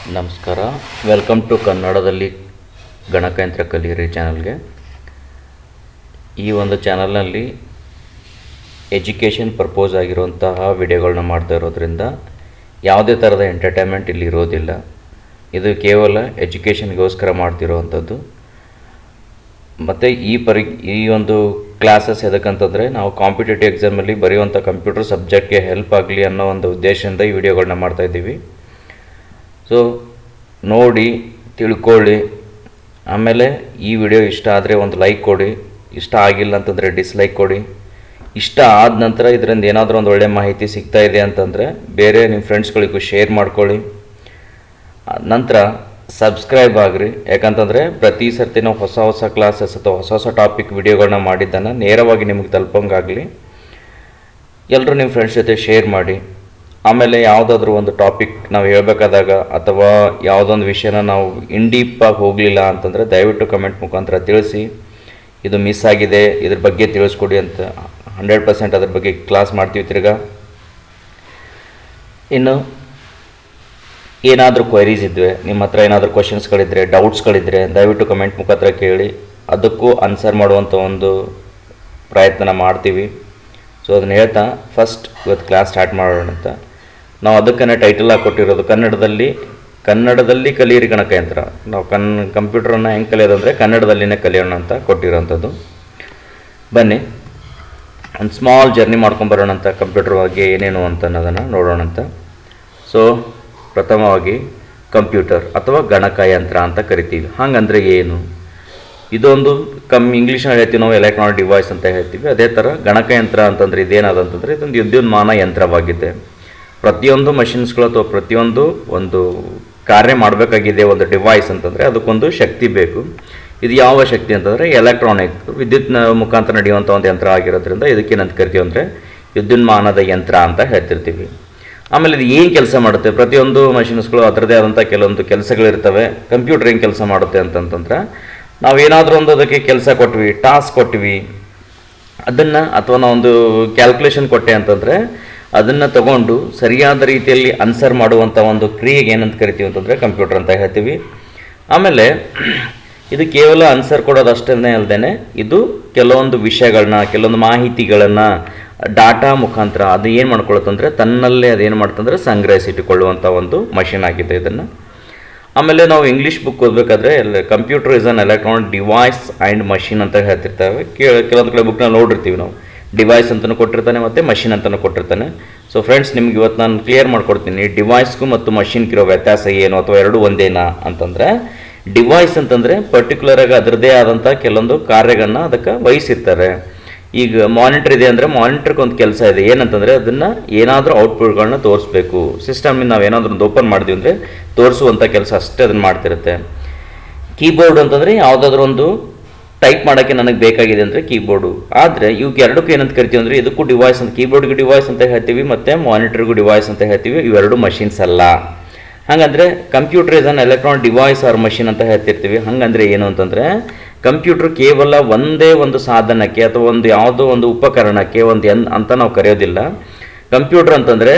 ನಮಸ್ಕಾರ. Welcome to ಕನ್ನಡದಲ್ಲಿ ಗಣಕಯಂತ್ರ ಕಲಿಯಿರಿ ಚಾನಲ್ಗೆ. ಈ ಒಂದು ಚಾನಲ್ನಲ್ಲಿ ಎಜುಕೇಷನ್ ಪರ್ಪೋಸ್ ಆಗಿರುವಂತಹ ವಿಡಿಯೋಗಳನ್ನ ಮಾಡ್ತಾ ಇರೋದ್ರಿಂದ ಯಾವುದೇ ಥರದ ಎಂಟರ್ಟೈನ್ಮೆಂಟ್ ಇಲ್ಲಿ ಇರೋದಿಲ್ಲ. ಇದು ಕೇವಲ ಎಜುಕೇಷನ್ಗೋಸ್ಕರ ಮಾಡ್ತಿರೋವಂಥದ್ದು. ಮತ್ತು ಈ ಒಂದು ಕ್ಲಾಸಸ್ ಎದಕ್ಕಂತಂದರೆ ನಾವು ಕಾಂಪಿಟೇಟಿವ್ ಎಕ್ಸಾಮಲ್ಲಿ ಬರೆಯುವಂಥ ಕಂಪ್ಯೂಟರ್ ಸಬ್ಜೆಕ್ಟ್ಗೆ ಹೆಲ್ಪ್ ಆಗಲಿ ಅನ್ನೋ ಒಂದು ಉದ್ದೇಶದಿಂದ ಈ ವಿಡಿಯೋಗಳನ್ನ ಮಾಡ್ತಾಯಿದ್ದೀವಿ. ಸೊ ನೋಡಿ, ತಿಳ್ಕೊಳ್ಳಿ. ಆಮೇಲೆ ಈ ವಿಡಿಯೋ ಇಷ್ಟ ಆದರೆ ಒಂದು ಲೈಕ್ ಕೊಡಿ, ಇಷ್ಟ ಆಗಿಲ್ಲ ಅಂತಂದರೆ ಡಿಸ್ಲೈಕ್ ಕೊಡಿ. ಇಷ್ಟ ಆದ ನಂತರ ಇದರಿಂದ ಏನಾದರೂ ಒಂದು ಒಳ್ಳೆಯ ಮಾಹಿತಿ ಸಿಗ್ತಾ ಇದೆ ಅಂತಂದರೆ ಬೇರೆ ನಿಮ್ಮ ಫ್ರೆಂಡ್ಸ್ಗಳಿಗೂ ಶೇರ್ ಮಾಡ್ಕೊಳ್ಳಿ. ನಂತರ ಸಬ್ಸ್ಕ್ರೈಬ್ ಆಗಿರಿ. ಯಾಕಂತಂದರೆ ಪ್ರತಿ ಸರ್ತಿ ನಾವು ಹೊಸ ಕ್ಲಾಸಸ್ ಅಥವಾ ಹೊಸ ಟಾಪಿಕ್ ವಿಡಿಯೋಗಳನ್ನ ಮಾಡಿದ್ದನ್ನು ನೇರವಾಗಿ ನಿಮಗೆ ತಲುಪಂಗಾಗಲಿ. ಎಲ್ಲರೂ ನಿಮ್ಮ ಫ್ರೆಂಡ್ಸ್ ಜೊತೆ ಶೇರ್ ಮಾಡಿ. ಆಮೇಲೆ ಯಾವುದಾದ್ರೂ ಒಂದು ಟಾಪಿಕ್ ನಾವು ಹೇಳಬೇಕಾದಾಗ ಅಥವಾ ಯಾವುದೊಂದು ವಿಷಯನ ನಾವು ಡೀಪಾಗಿ ಹೋಗಲಿಲ್ಲ ಅಂತಂದರೆ ದಯವಿಟ್ಟು ಕಮೆಂಟ್ ಮುಖಾಂತರ ತಿಳಿಸಿ. ಇದು ಮಿಸ್ ಆಗಿದೆ, ಇದ್ರ ಬಗ್ಗೆ ತಿಳಿಸ್ಕೊಡಿ ಅಂತ 100% ಅದ್ರ ಬಗ್ಗೆ ಕ್ಲಾಸ್ ಮಾಡ್ತೀವಿ. ತಿರ್ಗಾ ಇನ್ನು ಏನಾದರೂ ಕ್ವೈರೀಸ್ ಇದ್ದರೆ, ನಿಮ್ಮ ಹತ್ರ ಏನಾದರೂ ಕ್ವಶನ್ಸ್ಗಳಿದ್ದರೆ, ಡೌಟ್ಸ್ಗಳಿದ್ದರೆ ದಯವಿಟ್ಟು ಕಮೆಂಟ್ ಮುಖಾಂತರ ಕೇಳಿ. ಅದಕ್ಕೂ ಆನ್ಸರ್ ಮಾಡುವಂಥ ಒಂದು ಪ್ರಯತ್ನ ಮಾಡ್ತೀವಿ. ಸೊ ಅದನ್ನು ಹೇಳ್ತಾ ಫಸ್ಟ್ ಇವತ್ತು ಕ್ಲಾಸ್ ಸ್ಟಾರ್ಟ್ ಮಾಡೋಣ ಅಂತ. ನಾವು ಅದಕ್ಕೇ ಟೈಟಲ್ ಆಗಿ ಕೊಟ್ಟಿರೋದು ಕನ್ನಡದಲ್ಲಿ ಕಲಿಯಿರಿ ಗಣಕಯಂತ್ರ. ನಾವು ಕಂಪ್ಯೂಟರನ್ನು ಹೆಂಗೆ ಕಲಿಯೋದಂದರೆ ಕನ್ನಡದಲ್ಲಿನೇ ಕಲಿಯೋಣ ಅಂತ ಕೊಟ್ಟಿರೋಂಥದ್ದು. ಬನ್ನಿ ಒಂದು ಸ್ಮಾಲ್ ಜರ್ನಿ ಮಾಡ್ಕೊಂಬರೋಣ ಅಂತ ಕಂಪ್ಯೂಟರ್ ಬಗ್ಗೆ ಏನೇನು ಅಂತ ಅನ್ನೋದನ್ನು ನೋಡೋಣ ಅಂತ. ಸೊ ಪ್ರಥಮವಾಗಿ ಕಂಪ್ಯೂಟರ್ ಅಥವಾ ಗಣಕಯಂತ್ರ ಅಂತ ಕರಿತೀವಿ. ಹಾಗಂದರೆ ಏನು? ಇದೊಂದು ಇಂಗ್ಲೀಷ್ನಲ್ಲಿ ಹೇಳ್ತೀವಿ ನಾವು ಎಲೆಕ್ಟ್ರಾನಿಕ್ ಡಿವೈಸ್ ಅಂತ ಹೇಳ್ತೀವಿ. ಅದೇ ಥರ ಗಣಕಯಂತ್ರ ಅಂತಂದರೆ ಇದೇನಾದಂತಂದರೆ ಇದೊಂದು ವಿದ್ಯುನ್ಮಾನ ಯಂತ್ರವಾಗಿದೆ. ಪ್ರತಿಯೊಂದು ಮಷಿನ್ಸ್ಗಳು ಅಥವಾ ಪ್ರತಿಯೊಂದು ಒಂದು ಕಾರ್ಯ ಮಾಡಬೇಕಾಗಿದೆ ಒಂದು ಡಿವೈಸ್ ಅಂತಂದರೆ ಅದಕ್ಕೊಂದು ಶಕ್ತಿ ಬೇಕು. ಇದು ಯಾವ ಶಕ್ತಿ ಅಂತಂದರೆ ಎಲೆಕ್ಟ್ರಾನಿಕ್, ವಿದ್ಯುತ್ ಮುಖಾಂತರ ನಡೆಯುವಂಥ ಒಂದು ಯಂತ್ರ ಆಗಿರೋದ್ರಿಂದ ಇದಕ್ಕೇನಂತ ಕರಿತೀವಿ ಅಂದರೆ ವಿದ್ಯುನ್ಮಾನದ ಯಂತ್ರ ಅಂತ ಹೇಳ್ತಿರ್ತೀವಿ. ಆಮೇಲೆ ಇದು ಏನು ಕೆಲಸ ಮಾಡುತ್ತೆ? ಪ್ರತಿಯೊಂದು ಮಷಿನ್ಸ್ಗಳು ಅದರದೇ ಆದಂಥ ಕೆಲವೊಂದು ಕೆಲಸಗಳಿರ್ತವೆ. ಕಂಪ್ಯೂಟರ್ ಏನು ಕೆಲಸ ಮಾಡುತ್ತೆ ಅಂತಂತಂದ್ರೆ ನಾವೇನಾದರೂ ಒಂದು ಅದಕ್ಕೆ ಕೆಲಸ ಕೊಟ್ವಿ, ಟಾಸ್ಕ್ ಕೊಟ್ವಿ, ಅದನ್ನು ಅಥವಾ ನಾವೊಂದು ಕ್ಯಾಲ್ಕುಲೇಷನ್ ಕೊಟ್ಟೆ ಅಂತಂದರೆ ಅದನ್ನು ತಗೊಂಡು ಸರಿಯಾದ ರೀತಿಯಲ್ಲಿ ಆನ್ಸರ್ ಮಾಡುವಂಥ ಒಂದು ಕ್ರಿಯೆಗೆ ಏನಂತ ಕರಿತೀವಿ ಅಂತಂದರೆ ಕಂಪ್ಯೂಟರ್ ಅಂತ ಹೇಳ್ತೀವಿ. ಆಮೇಲೆ ಇದು ಕೇವಲ ಆನ್ಸರ್ ಕೊಡೋದಷ್ಟೇ ಅಲ್ಲದೆ ಇದು ಕೆಲವೊಂದು ವಿಷಯಗಳನ್ನ, ಕೆಲವೊಂದು ಮಾಹಿತಿಗಳನ್ನು ಡಾಟಾ ಮುಖಾಂತರ ಅದು ಏನು ಮಾಡ್ಕೊಳ್ಳುತ್ತಂದರೆ ತನ್ನಲ್ಲೇ ಅದೇನು ಮಾಡ್ತಂದರೆ ಸಂಗ್ರಹಿಸಿಟ್ಟುಕೊಳ್ಳುವಂಥ ಒಂದು ಮಷಿನ್ ಆಗಿದೆ ಇದನ್ನು. ಆಮೇಲೆ ನಾವು ಇಂಗ್ಲೀಷ್ ಬುಕ್ ಓದಬೇಕಾದ್ರೆ computer is an electronic device and machine ಅಂತ ಹೇಳ್ತಿರ್ತೇವೆ. ಕೆಲವೊಂದು ಕಡೆ ಬುಕ್ನ ನೋಡಿರ್ತೀವಿ ನಾವು. ಡಿವೈಸ್ ಅಂತಲೂ ಕೊಟ್ಟಿರ್ತಾನೆ ಮತ್ತು ಮಷಿನ್ ಅಂತಲೂ ಕೊಟ್ಟಿರ್ತಾನೆ. ಸೊ ಫ್ರೆಂಡ್ಸ್, ನಿಮ್ಗೆ ಇವತ್ತು ನಾನು ಕ್ಲಿಯರ್ ಮಾಡ್ಕೊಡ್ತೀನಿ ಡಿವೈಸ್ಗೂ ಮತ್ತು ಮಷಿನ್ಗಿರೋ ವ್ಯತ್ಯಾಸ ಏನು ಅಥವಾ ಎರಡು ಒಂದೇನಾ ಅಂತಂದರೆ, ಡಿವೈಸ್ ಅಂತಂದರೆ ಪರ್ಟಿಕ್ಯುಲರಾಗಿ ಅದರದ್ದೇ ಆದಂಥ ಕೆಲವೊಂದು ಕಾರ್ಯಗಳನ್ನ ಅದಕ್ಕೆ ವಹಿಸಿರ್ತಾರೆ. ಈಗ ಮಾನಿಟರ್ ಇದೆ ಅಂದರೆ ಮಾನಿಟರ್ಗೆ ಒಂದು ಕೆಲಸ ಇದೆ. ಏನಂತಂದರೆ ಅದನ್ನು ಏನಾದರೂ ಔಟ್ಪುಟ್ಗಳನ್ನ ತೋರಿಸ್ಬೇಕು. ಸಿಸ್ಟಮಿಂದ ನಾವು ಏನಾದರೂ ಒಂದು ಓಪನ್ ಮಾಡಿದ್ವಿ ಅಂದರೆ ತೋರಿಸುವಂಥ ಕೆಲಸ ಅಷ್ಟೇ ಅದನ್ನು ಮಾಡ್ತಿರುತ್ತೆ. ಕೀಬೋರ್ಡ್ ಅಂತಂದರೆ ಯಾವುದಾದ್ರೂ ಒಂದು ಟೈಪ್ ಮಾಡೋಕ್ಕೆ ನನಗೆ ಬೇಕಾಗಿದೆ ಅಂದರೆ ಕೀಬೋರ್ಡು. ಆದರೆ ಇವಕ್ಕೆ ಎರಡಕ್ಕೂ ಏನಂತ ಕರಿತೀವಿ ಅಂದರೆ ಇದಕ್ಕೂ ಡಿವೈಸ್ ಅಂತ, ಕೀಬೋರ್ಡ್ಗೆ ಡಿವೈಸ್ ಅಂತ ಹೇಳ್ತೀವಿ ಮತ್ತು ಮಾನಿಟರ್ಗೂ ಡಿವೈಸ್ ಅಂತ ಹೇಳ್ತೀವಿ. ಇವೆರಡು ಮಷಿನ್ಸ್ ಅಲ್ಲ. ಹಾಗಂದರೆ computer is an electronic device or machine ಅಂತ ಹೇಳ್ತಿರ್ತೀವಿ. ಹಾಗಂದರೆ ಏನು ಅಂತಂದರೆ ಕಂಪ್ಯೂಟರ್ ಕೇವಲ ಒಂದೇ ಒಂದು ಸಾಧನಕ್ಕೆ ಅಥವಾ ಒಂದು ಯಾವುದೋ ಒಂದು ಉಪಕರಣಕ್ಕೆ ಅಂತ ನಾವು ಕರೆಯೋದಿಲ್ಲ. ಕಂಪ್ಯೂಟರ್ ಅಂತಂದರೆ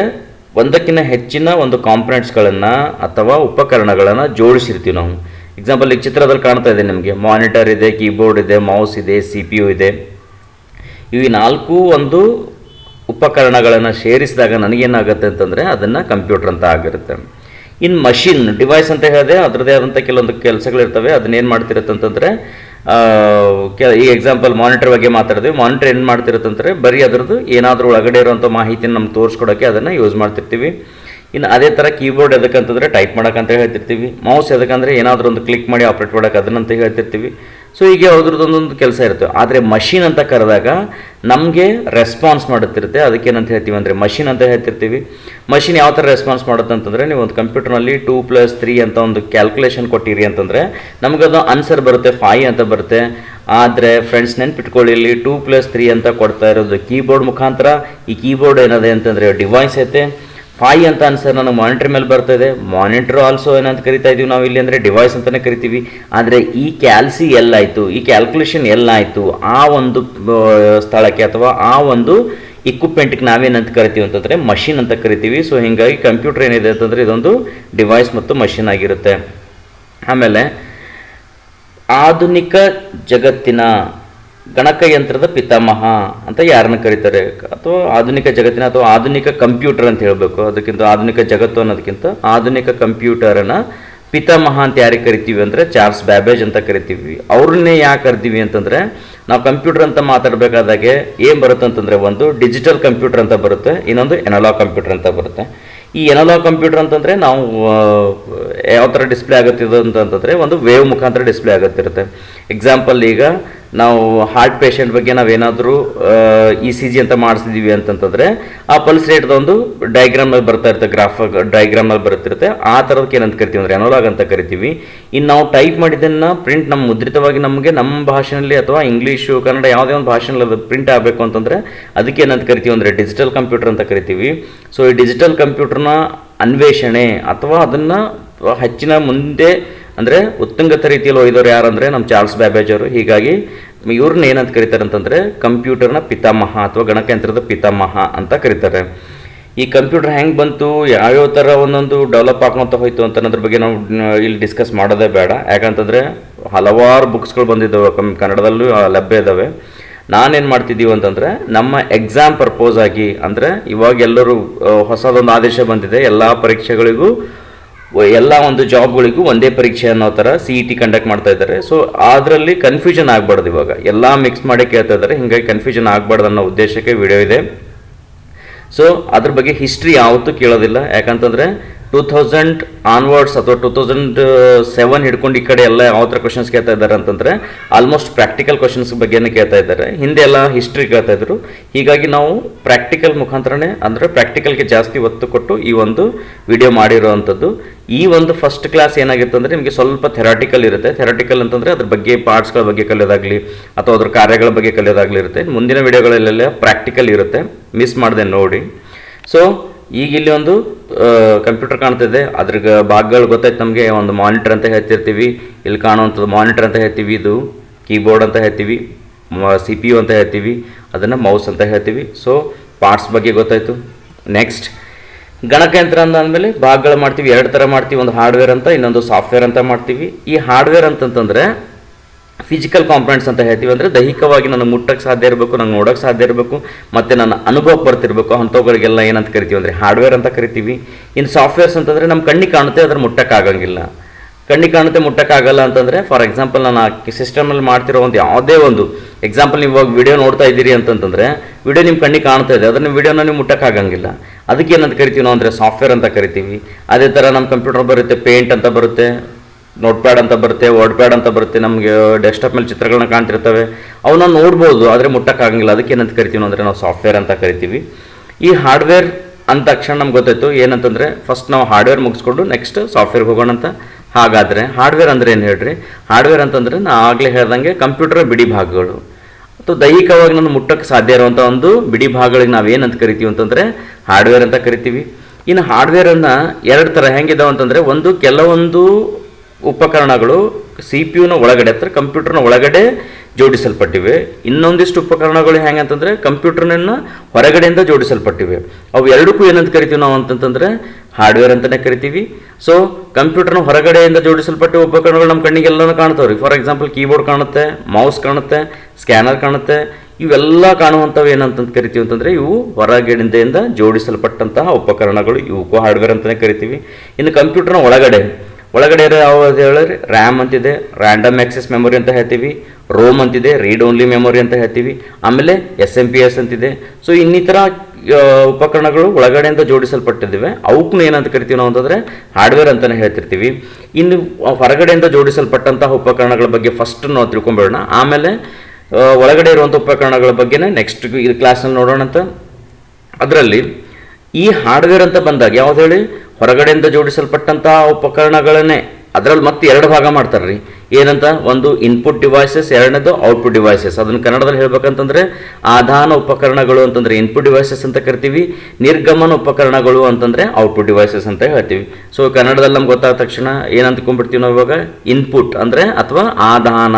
ಒಂದಕ್ಕಿಂತ ಹೆಚ್ಚಿನ ಒಂದು ಕಾಂಪೊನೆಂಟ್ಸ್ಗಳನ್ನು ಅಥವಾ ಉಪಕರಣಗಳನ್ನು ಜೋಡಿಸಿರ್ತೀವಿ ನಾವು. ಎಕ್ಸಾಂಪಲ್ ಈಗ ಚಿತ್ರದಲ್ಲಿ ಕಾಣ್ತಾ ಇದೆ ನಿಮಗೆ, ಮಾನಿಟರ್ ಇದೆ, ಕೀಬೋರ್ಡ್ ಇದೆ, ಮೌಸ್ ಇದೆ, CPU ಇದೆ. ಇವು ನಾಲ್ಕು ಒಂದು ಉಪಕರಣಗಳನ್ನು ಸೇರಿಸಿದಾಗ ನನಗೇನಾಗುತ್ತೆ ಅಂತಂದರೆ ಅದನ್ನು ಕಂಪ್ಯೂಟರ್ ಅಂತ ಆಗಿರುತ್ತೆ. ಇನ್ನು ಮಷಿನ್ ಡಿವೈಸ್ ಅಂತ ಹೇಳಿದೆ ಅದರದ್ದೇ ಆದಂಥ ಕೆಲವೊಂದು ಕೆಲಸಗಳಿರ್ತವೆ. ಅದನ್ನೇನು ಮಾಡ್ತಿರುತ್ತೆ ಅಂತಂದರೆ ಈ ಎಕ್ಸಾಂಪಲ್ ಮಾನಿಟರ್ ಬಗ್ಗೆ ಮಾತಾಡಿದ್ವಿ. ಮಾನಿಟರ್ ಏನು ಮಾಡ್ತಿರುತ್ತಂದರೆ ಬರೀ ಅದರದ್ದು ಏನಾದರೂ ಒಳಗಡೆ ಇರುವಂಥ ಮಾಹಿತಿನ ನಮ್ಗೆ ತೋರಿಸ್ಕೊಡೋಕ್ಕೆ ಅದನ್ನು ಯೂಸ್ ಮಾಡ್ತಿರ್ತೀವಿ. ಇನ್ನು ಅದೇ ಥರ ಕೀಬೋರ್ಡ್ ಎದಕ್ಕಂತಂದರೆ ಟೈಪ್ ಮಾಡೋಕ್ಕಂತ ಹೇಳ್ತಿರ್ತೀವಿ. ಮೌಸ್ ಎದಕ್ಕಂದರೆ ಏನಾದರೂ ಒಂದು ಕ್ಲಿಕ್ ಮಾಡಿ ಆಪ್ರೇಟ್ ಮಾಡೋಕ್ಕೆ ಅದನ್ನಂತ ಹೇಳ್ತಿರ್ತೀವಿ. ಸೊ ಹೀಗೆ ಅದ್ರದ್ದೊಂದೊಂದು ಕೆಲಸ ಇರುತ್ತೆ. ಆದರೆ ಮಷಿನ್ ಅಂತ ಕರೆದಾಗ ನಮಗೆ ರೆಸ್ಪಾನ್ಸ್ ಮಾಡುತ್ತಿರುತ್ತೆ. ಅದಕ್ಕೇನಂತ ಹೇಳ್ತೀವಿ ಅಂದರೆ ಮಷಿನ್ ಅಂತ ಹೇಳ್ತಿರ್ತೀವಿ. ಮಷಿನ್ ಯಾವ ಥರ ರೆಸ್ಪಾನ್ಸ್ ಮಾಡುತ್ತೆ ಅಂತಂದರೆ, ನೀವು ಒಂದು ಕಂಪ್ಯೂಟರ್ನಲ್ಲಿ 2+3 ಅಂತ ಒಂದು ಕ್ಯಾಲ್ಕುಲೇಷನ್ ಕೊಟ್ಟಿರಿ ಅಂತಂದರೆ ನಮಗದು ಆನ್ಸರ್ ಬರುತ್ತೆ 5 ಅಂತ ಬರುತ್ತೆ. ಆದರೆ ಫ್ರೆಂಡ್ಸ್ ನೆನ್ಪಿಟ್ಕೊಳ್ಳಿ, ಇಲ್ಲಿ 2+3 ಅಂತ ಕೊಡ್ತಾ ಇರೋದು ಕೀಬೋರ್ಡ್ ಮುಖಾಂತರ. ಈ ಕೀಬೋರ್ಡ್ ಏನಿದೆ ಅಂತಂದರೆ ಡಿವೈಸ್ ಐತೆ. 5 ಅಂತ ಆನ್ಸರ್ ನನಗೆ ಮಾನಿಟರ್ ಮೇಲೆ ಬರ್ತಾಯಿದೆ. ಮಾನಿಟರ್ ಆಲ್ಸೋ ಏನಂತ ಕರಿತಾ ಇದ್ದೀವಿ ನಾವು ಇಲ್ಲಿ ಅಂದರೆ ಡಿವೈಸ್ ಅಂತಲೇ ಕರಿತೀವಿ. ಆದರೆ ಈ ಕ್ಯಾಲ್ಸಿ ಎಲ್ಲಾಯಿತು, ಈ ಕ್ಯಾಲ್ಕುಲೇಷನ್ ಎಲ್ಲಾಯಿತು ಆ ಒಂದು ಸ್ಥಳಕ್ಕೆ ಅಥವಾ ಆ ಒಂದು ಇಕ್ವಿಪ್ಮೆಂಟ್ಗೆ ನಾವೇನಂತ ಕರಿತೀವಿ ಅಂತಂದರೆ ಮಷಿನ್ ಅಂತ ಕರಿತೀವಿ. ಸೊ ಹೀಗಾಗಿ ಕಂಪ್ಯೂಟರ್ ಏನಿದೆ ಅಂತಂದರೆ ಇದೊಂದು ಡಿವೈಸ್ ಮತ್ತು ಮಷಿನ್ ಆಗಿರುತ್ತೆ. ಆಮೇಲೆ ಆಧುನಿಕ ಜಗತ್ತಿನ ಗಣಕಯಂತ್ರದ ಪಿತಾಮಹ ಅಂತ ಯಾರನ್ನ ಕರೀತಾರೆ, ಅಥವಾ ಆಧುನಿಕ ಜಗತ್ತಿನ ಅಥವಾ ಆಧುನಿಕ ಕಂಪ್ಯೂಟರ್ ಅಂತ ಹೇಳಬೇಕು, ಅದಕ್ಕಿಂತ ಆಧುನಿಕ ಜಗತ್ತು ಅನ್ನೋದಕ್ಕಿಂತ ಆಧುನಿಕ ಕಂಪ್ಯೂಟರನ್ನ ಪಿತಾಮಹ ಅಂತ ಯಾರಿಗೆ ಕರಿತೀವಿ ಅಂದರೆ ಚಾರ್ಲ್ಸ್ ಬ್ಯಾಬೇಜ್ ಅಂತ ಕರಿತೀವಿ. ಅವ್ರನ್ನೇ ಯಾಕೆ ಕರಿತೀವಿ ಅಂತಂದರೆ, ನಾವು ಕಂಪ್ಯೂಟರ್ ಅಂತ ಮಾತಾಡಬೇಕಾದಾಗೆ ಏನು ಬರುತ್ತೆ ಅಂತಂದರೆ, ಒಂದು ಡಿಜಿಟಲ್ ಕಂಪ್ಯೂಟರ್ ಅಂತ ಬರುತ್ತೆ, ಇನ್ನೊಂದು ಎನಲಾಗ್ ಕಂಪ್ಯೂಟರ್ ಅಂತ ಬರುತ್ತೆ. ಈ ಎನಲಾಗ್ ಕಂಪ್ಯೂಟರ್ ಅಂತಂದರೆ ನಾವು ಯಾವ ಥರ ಡಿಸ್ಪ್ಲೇ ಆಗುತ್ತಿದೆ ಅಂತಂದರೆ ಒಂದು ವೇವ್ ಮುಖಾಂತರ ಡಿಸ್ಪ್ಲೇ ಆಗುತ್ತಿರುತ್ತೆ. ಎಕ್ಸಾಂಪಲ್, ಈಗ ನಾವು ಹಾರ್ಟ್ ಪೇಷಂಟ್ ಬಗ್ಗೆ ನಾವೇನಾದರೂ ECG ಅಂತ ಮಾಡಿಸಿದ್ದೀವಿ ಅಂತಂತಂದರೆ ಆ ಪಲ್ಸ್ ರೇಟ್ದ ಒಂದು ಡಯಾಗ್ರಾಮ್ನಲ್ಲಿ ಬರ್ತಾ ಇರುತ್ತೆ, ಡಯಾಗ್ರಾಮ್ನಲ್ಲಿ ಬರುತ್ತಿರುತ್ತೆ. ಆ ಥರದಕ್ಕೆ ಏನಂತ ಕರಿತೀವಿ ಅಂದರೆ ಎನಲಾಗ್ ಅಂತ ಕರಿತೀವಿ. ಇನ್ನು ನಾವು ಟೈಪ್ ಮಾಡಿದ್ದನ್ನು ಪ್ರಿಂಟ್ ನಮ್ಮ ಮುದ್ರಿತವಾಗಿ ನಮಗೆ ನಮ್ಮ ಭಾಷೆಯಲ್ಲಿ ಅಥವಾ ಇಂಗ್ಲೀಷು ಕನ್ನಡ ಯಾವುದೇ ಒಂದು ಭಾಷೆಯಲ್ಲಿ ಅದು ಪ್ರಿಂಟ್ ಆಗಬೇಕು ಅಂತಂದರೆ ಅದಕ್ಕೆ ಏನಂತ ಕರಿತೀವಿ ಅಂದರೆ ಡಿಜಿಟಲ್ ಕಂಪ್ಯೂಟರ್ ಅಂತ ಕರಿತೀವಿ. ಸೊ ಈ ಡಿಜಿಟಲ್ ಕಂಪ್ಯೂಟರ್ನ ಅನ್ವೇಷಣೆ ಅಥವಾ ಅದನ್ನು ಹೆಚ್ಚಿನ ಮುಂದೆ ಅಂದರೆ ಉತ್ತುಂಗತ ರೀತಿಯಲ್ಲಿ ಒಯ್ದವ್ರು ಯಾರಂದರೆ ನಮ್ಮ ಚಾರ್ಲ್ಸ್ ಬ್ಯಾಬೇಜ್ ಅವರು. ಹೀಗಾಗಿ ಇವ್ರನ್ನ ಏನಂತ ಕರೀತಾರೆ ಅಂತಂದರೆ ಕಂಪ್ಯೂಟರ್ನ ಪಿತಾಮಹ ಅಥವಾ ಗಣಕಯಂತ್ರದ ಪಿತಾಮಹ ಅಂತ ಕರೀತಾರೆ. ಈ ಕಂಪ್ಯೂಟರ್ ಹೆಂಗೆ ಬಂತು, ಯಾವ್ಯಾವ ಥರ ಒಂದೊಂದು ಡೆವಲಪ್ ಆಗ್ಕೊಂತ ಹೋಯ್ತು ಅಂತ ಅನ್ನೋದ್ರ ಬಗ್ಗೆ ನಾವು ಇಲ್ಲಿ ಡಿಸ್ಕಸ್ ಮಾಡೋದೇ ಬೇಡ. ಯಾಕಂತಂದರೆ ಹಲವಾರು ಬುಕ್ಸ್ಗಳು ಬಂದಿದ್ದಾವೆ, ಕನ್ನಡದಲ್ಲೂ ಲಭ್ಯ ಇದ್ದಾವೆ. ನಾನೇನು ಮಾಡ್ತಿದ್ದೀವಿ ಅಂತಂದರೆ ನಮ್ಮ ಎಕ್ಸಾಮ್ ಪರ್ಪೋಸ್ ಆಗಿ, ಅಂದರೆ ಇವಾಗ ಎಲ್ಲರೂ ಹೊಸದೊಂದು ಆದೇಶ ಬಂದಿದೆ, ಎಲ್ಲ ಪರೀಕ್ಷೆಗಳಿಗೂ ಎಲ್ಲ ಒಂದು ಜಾಬ್ಗಳಿಗೂ ಒಂದೇ ಪರೀಕ್ಷೆ ಅನ್ನೋ ಥರ CET ಕಂಡಕ್ಟ್ ಮಾಡ್ತಾ ಇದ್ದಾರೆ. ಸೊ ಅದರಲ್ಲಿ ಕನ್ಫ್ಯೂಷನ್ ಆಗಬಾರ್ದು, ಇವಾಗ ಎಲ್ಲ ಮಿಕ್ಸ್ ಮಾಡಿ ಕೇಳ್ತಾ ಇದ್ದಾರೆ, ಹೀಗಾಗಿ ಕನ್ಫ್ಯೂಷನ್ ಆಗಬಾರ್ದು ಅನ್ನೋ ಉದ್ದೇಶಕ್ಕೆ ವಿಡಿಯೋ ಇದೆ. ಸೊ ಅದ್ರ ಬಗ್ಗೆ ಹಿಸ್ಟ್ರಿ ಯಾವತ್ತೂ ಕೇಳೋದಿಲ್ಲ, ಯಾಕಂತಂದರೆ 2000 ಆನ್ವರ್ಡ್ಸ್ ಅಥವಾ 2007 ಹಿಡ್ಕೊಂಡು ಈ ಕಡೆ ಎಲ್ಲ ಯಾವ ಥರ ಕ್ವಶನ್ಸ್ ಕೇಳ್ತಾ ಇದ್ದಾರೆ ಅಂತಂದರೆ ಆಲ್ಮೋಸ್ಟ್ ಪ್ರಾಕ್ಟಿಕಲ್ ಕ್ವಶನ್ಸ್ ಬಗ್ಗೆನೇ ಕೇಳ್ತಾ ಇದ್ದಾರೆ. ಹಿಂದೆ ಎಲ್ಲ ಹಿಸ್ಟ್ರಿ ಕೇಳ್ತಾ ಇದ್ರು. ಹೀಗಾಗಿ ನಾವು ಪ್ರಾಕ್ಟಿಕಲ್ ಮುಖಾಂತರನೇ, ಅಂದರೆ ಪ್ರಾಕ್ಟಿಕಲ್ಗೆ ಜಾಸ್ತಿ ಒತ್ತು ಕೊಟ್ಟು ಈ ಒಂದು ವಿಡಿಯೋ ಮಾಡಿರೋವಂಥದ್ದು. ಈ ಒಂದು ಫಸ್ಟ್ ಕ್ಲಾಸ್ ಏನಾಗಿತ್ತು ಅಂದರೆ ನಿಮಗೆ ಸ್ವಲ್ಪ ಥೆರಾಟಿಕಲ್ ಇರುತ್ತೆ. ಥೆರಾಟಿಕಲ್ ಅಂತಂದರೆ ಅದ್ರ ಬಗ್ಗೆ ಪಾರ್ಟ್ಸ್ಗಳ ಬಗ್ಗೆ ಕಲಿಯೋದಾಗಲಿ ಅಥವಾ ಅದ್ರ ಕಾರ್ಯಗಳ ಬಗ್ಗೆ ಕಲಿಯೋದಾಗಲಿ ಇರುತ್ತೆ. ಮುಂದಿನ ವಿಡಿಯೋಗಳಲ್ಲೆಲ್ಲ ಪ್ರಾಕ್ಟಿಕಲ್ ಇರುತ್ತೆ, ಮಿಸ್ ಮಾಡದೆ ನೋಡಿ. ಸೊ ಈಗ ಇಲ್ಲಿ ಒಂದು ಕಂಪ್ಯೂಟರ್ ಕಾಣ್ತಿದೆ, ಅದ್ರ ಭಾಗಗಳು ಗೊತ್ತಾಯ್ತು ನಮಗೆ. ಒಂದು ಮಾನಿಟರ್ ಅಂತ ಹೇಳ್ತಿರ್ತೀವಿ, ಇಲ್ಲಿ ಕಾಣುವಂಥದ್ದು ಮಾನಿಟರ್ ಅಂತ ಹೇಳ್ತೀವಿ, ಇದು ಕೀಬೋರ್ಡ್ ಅಂತ ಹೇಳ್ತೀವಿ, CPU ಅಂತ ಹೇಳ್ತೀವಿ, ಅದನ್ನು ಮೌಸ್ ಅಂತ ಹೇಳ್ತೀವಿ. ಸೊ ಪಾರ್ಟ್ಸ್ ಬಗ್ಗೆ ಗೊತ್ತಾಯಿತು. ನೆಕ್ಸ್ಟ್ ಗಣಕಯಂತ್ರ ಅಂದಮೇಲೆ ಭಾಗಗಳು ಮಾಡ್ತೀವಿ, ಎರಡು ಥರ ಮಾಡ್ತೀವಿ, ಒಂದು ಹಾರ್ಡ್ವೇರ್ ಅಂತ, ಇನ್ನೊಂದು ಸಾಫ್ಟ್ವೇರ್ ಅಂತ ಮಾಡ್ತೀವಿ. ಈ ಹಾರ್ಡ್ವೇರ್ ಅಂತಂತಂದರೆ ಫಿಸಿಕಲ್ ಕಾಂಪೊನೆಂಟ್ಸ್ ಅಂತ ಹೇಳ್ತೀವಿ, ಅಂದರೆ ದೈಹಿಕವಾಗಿ ನನಗೆ ಮುಟ್ಟಕ್ಕೆ ಸಾಧ್ಯ ಇರಬೇಕು, ನಂಗೆ ನೋಡೋಕ್ಕೆ ಸಾಧ್ಯ ಇರಬೇಕು, ಮತ್ತು ನನ್ನ ಅನುಭವಕ್ಕೆ ಬರ್ತಿರ್ಬೇಕು, ಅಂಥವುಗಳಿಗೆಲ್ಲ ಏನಂತ ಕರಿತೀವಿ ಅಂದರೆ ಹಾರ್ಡ್ವೇರ್ ಅಂತ ಕರಿತೀವಿ. ಇನ್ನು ಸಾಫ್ಟ್ವೇರ್ಸ್ ಅಂತಂದರೆ ನಮ್ಮ ಕಣ್ಣಿಗೆ ಕಾಣುತ್ತೆ, ಅದ್ರ ಮುಟ್ಟಕ್ಕಾಗಂಗಿಲ್ಲ. ಕಣ್ಣಿಗೆ ಕಾಣುತ್ತೆ, ಮುಟ್ಟಕ್ಕಾಗಲ್ಲ ಅಂತಂದರೆ ಫಾರ್ ಎಕ್ಸಾಂಪಲ್ ನಾನು ಆ ಸಿಸ್ಟಮಲ್ಲಿ ಮಾಡ್ತಿರೋ ಒಂದು ಯಾವುದೇ ಒಂದು ಎಕ್ಸಾಂಪಲ್, ನೀವು ಇವಾಗ ವಿಡಿಯೋ ನೋಡ್ತಾ ಇದ್ದೀರಿ ಅಂತಂತಂದರೆ ವಿಡಿಯೋ ನಿಮ್ಮ ಕಣ್ಣಿಗೆ ಕಾಣ್ತಾ ಇದೆ, ಅದನ್ನು ವಿಡಿಯೋನ ನೀವು ಮುಟ್ಟಕ್ಕಾಗಂಗಿಲ್ಲ. ಅದಕ್ಕೆ ಏನಂತ ಕರಿತೀವಿ ನಾವು ಅಂದರೆ ಸಾಫ್ಟ್ವೇರ್ ಅಂತ ಕರಿತೀವಿ. ಅದೇ ಥರ ನಮ್ಮ ಕಂಪ್ಯೂಟರ್ ಬರುತ್ತೆ, ಪೇಂಟ್ ಅಂತ ಬರುತ್ತೆ, ನೋಟ್ ಪ್ಯಾಡ್ ಅಂತ ಬರುತ್ತೆ, ವರ್ಡ್ ಪ್ಯಾಡ್ ಅಂತ ಬರುತ್ತೆ, ನಮಗೆ ಡೆಸ್ಕ್ಟಾಪ್ ಮೇಲೆ ಚಿತ್ರಗಳನ್ನ ಕಾಣ್ತಿರ್ತವೆ, ಅವನ್ನ ನೋಡ್ಬೋದು, ಆದರೆ ಮುಟ್ಟಕ್ಕಾಗಂಗಿಲ್ಲ. ಅದಕ್ಕೆ ಏನಂತ ಕರಿತೀವಿ ಅಂದರೆ ನಾವು ಸಾಫ್ಟ್ವೇರ್ ಅಂತ ಕರಿತೀವಿ. ಈ ಹಾರ್ಡ್ವೇರ್ ಅಂದ ತಕ್ಷಣ ನಮ್ಗೆ ಗೊತ್ತಾಯ್ತು ಏನಂತಂದರೆ, ಫಸ್ಟ್ ನಾವು ಹಾರ್ಡ್ವೇರ್ ಮುಗಿಸ್ಕೊಂಡು ನೆಕ್ಸ್ಟ್ ಸಾಫ್ಟ್ವೇರ್ಗೆ ಹೋಗೋಣ ಅಂತ. ಹಾಗಾದರೆ ಹಾರ್ಡ್ವೇರ್ ಅಂದರೆ ಏನು ಹೇಳ್ರಿ? ಹಾರ್ಡ್ವೇರ್ ಅಂತಂದರೆ ನಾ ಆಗಲೇ ಹೇಳ್ದಂಗೆ ಕಂಪ್ಯೂಟರ್ ಬಿಡಿ ಭಾಗಗಳು ಅಥವಾ ದೈಹಿಕವಾಗಿ ನಾನು ಮುಟ್ಟಕ್ಕೆ ಸಾಧ್ಯ ಇರುವಂಥ ಒಂದು ಬಿಡಿ ಭಾಗಗಳಿಗೆ ನಾವೇನಂತ ಕರಿತೀವಿ ಅಂತಂದರೆ ಹಾರ್ಡ್ವೇರ್ ಅಂತ ಕರಿತೀವಿ. ಇನ್ನು ಹಾರ್ಡ್ವೇರನ್ನು ಎರಡು ಥರ ಹೆಂಗಿದಾವೆ ಅಂತಂದರೆ, ಒಂದು ಕೆಲವೊಂದು ಉಪಕರಣಗಳು CPU ಒಳಗಡೆ ಅಥವಾ ಕಂಪ್ಯೂಟರ್ನ ಒಳಗಡೆ ಜೋಡಿಸಲ್ಪಟ್ಟಿವೆ. ಇನ್ನೊಂದಿಷ್ಟು ಉಪಕರಣಗಳು ಹೆಂಗೆ ಅಂತಂದರೆ ಕಂಪ್ಯೂಟರ್ನ ಹೊರಗಡೆಯಿಂದ ಜೋಡಿಸಲ್ಪಟ್ಟಿವೆ. ಅವು ಎರಡಕ್ಕೂ ಏನಂತ ಕರಿತೀವಿ ನಾವು ಅಂತಂತಂದರೆ ಹಾರ್ಡ್ವೇರ್ ಅಂತಲೇ ಕರಿತೀವಿ. ಸೊ ಕಂಪ್ಯೂಟರ್ನ ಹೊರಗಡೆಯಿಂದ ಜೋಡಿಸಲ್ಪಟ್ಟ ಉಪಕರಣಗಳು ನಮ್ಮ ಕಣ್ಣಿಗೆಲ್ಲನೂ ಕಾಣ್ತಾವ್ರಿ. ಫಾರ್ ಎಕ್ಸಾಂಪಲ್ ಕೀಬೋರ್ಡ್ ಕಾಣುತ್ತೆ, ಮೌಸ್ ಕಾಣುತ್ತೆ, ಸ್ಕ್ಯಾನರ್ ಕಾಣುತ್ತೆ. ಇವೆಲ್ಲ ಕಾಣುವಂಥವು ಏನಂತ ಕರಿತೀವಿ ಅಂತಂದರೆ ಇವು ಹೊರಗಡೆಯಿಂದ ಜೋಡಿಸಲ್ಪಟ್ಟಂತಹ ಉಪಕರಣಗಳು, ಇವಕ್ಕೂ ಹಾರ್ಡ್ವೇರ್ ಅಂತಲೇ ಕರಿತೀವಿ. ಇನ್ನು ಕಂಪ್ಯೂಟರ್ನ ಒಳಗಡೆ ಇರೋ ಯಾವ್ದು ಹೇಳಿದ್ರೆ ರ್ಯಾಮ್ ಅಂತಿದೆ, ರ್ಯಾಂಡಮ್ ಆಕ್ಸೆಸ್ ಮೆಮೊರಿ ಅಂತ ಹೇಳ್ತೀವಿ, ರೋಮ್ ಅಂತಿದೆ, ರೀಡ್ ಓನ್ಲಿ ಮೆಮೊರಿ ಅಂತ ಹೇಳ್ತೀವಿ, ಆಮೇಲೆ SMPS ಅಂತಿದೆ. ಸೊ ಇನ್ನಿತರ ಉಪಕರಣಗಳು ಒಳಗಡೆಯಿಂದ ಜೋಡಿಸಲ್ಪಟ್ಟಿದ್ದಾವೆ, ಅವಕ್ಕೂ ಏನಂತ ಕರಿತೀವಿ ನಾವು ಅಂತಂದರೆ ಹಾರ್ಡ್ವೇರ್ ಅಂತಲೇ ಹೇಳ್ತಿರ್ತೀವಿ. ಇನ್ನು ಹೊರಗಡೆಯಿಂದ ಜೋಡಿಸಲ್ಪಟ್ಟಂತಹ ಉಪಕರಣಗಳ ಬಗ್ಗೆ ಫಸ್ಟ್ ನಾವು ತಿಳ್ಕೊಂಬೇಡೋಣ, ಆಮೇಲೆ ಒಳಗಡೆ ಇರುವಂಥ ಉಪಕರಣಗಳ ಬಗ್ಗೆನೇ ನೆಕ್ಸ್ಟ್ ಇದು ಕ್ಲಾಸ್ನಲ್ಲಿ ನೋಡೋಣ ಅಂತ. ಅದರಲ್ಲಿ ಈ ಹಾರ್ಡ್ವೇರ್ ಅಂತ ಬಂದಾಗ ಯಾವ್ದು ಹೇಳಿ, ಹೊರಗಡೆಯಿಂದ ಜೋಡಿಸಲ್ಪಟ್ಟಂತಹ ಉಪಕರಣಗಳನ್ನೇ ಅದರಲ್ಲಿ ಮತ್ತೆ ಎರಡು ಭಾಗ ಮಾಡ್ತಾರೆ ರೀ. ಏನಂತ, ಒಂದು ಇನ್ಪುಟ್ ಡಿವೈಸಸ್, ಎರಡನೇದು ಔಟ್ಪುಟ್ ಡಿವೈಸಸ್. ಅದನ್ನು ಕನ್ನಡದಲ್ಲಿ ಹೇಳ್ಬೇಕಂತಂದರೆ ಆಧಾನ ಉಪಕರಣಗಳು ಅಂತಂದರೆ ಇನ್ಪುಟ್ ಡಿವೈಸಸ್ ಅಂತ ಕರಿತೀವಿ, ನಿರ್ಗಮನ ಉಪಕರಣಗಳು ಅಂತಂದರೆ ಔಟ್ಪುಟ್ ಡಿವೈಸಸ್ ಅಂತ ಹೇಳ್ತೀವಿ. ಸೊ ಕನ್ನಡದಲ್ಲಿ ನಮ್ಗೆ ಗೊತ್ತಾದ ತಕ್ಷಣ ಏನಂತಕೊಂಡ್ಬಿಡ್ತೀವಿ ನಾವು ಇವಾಗ, ಇನ್ಪುಟ್ ಅಂದರೆ ಅಥವಾ ಆಧಾನ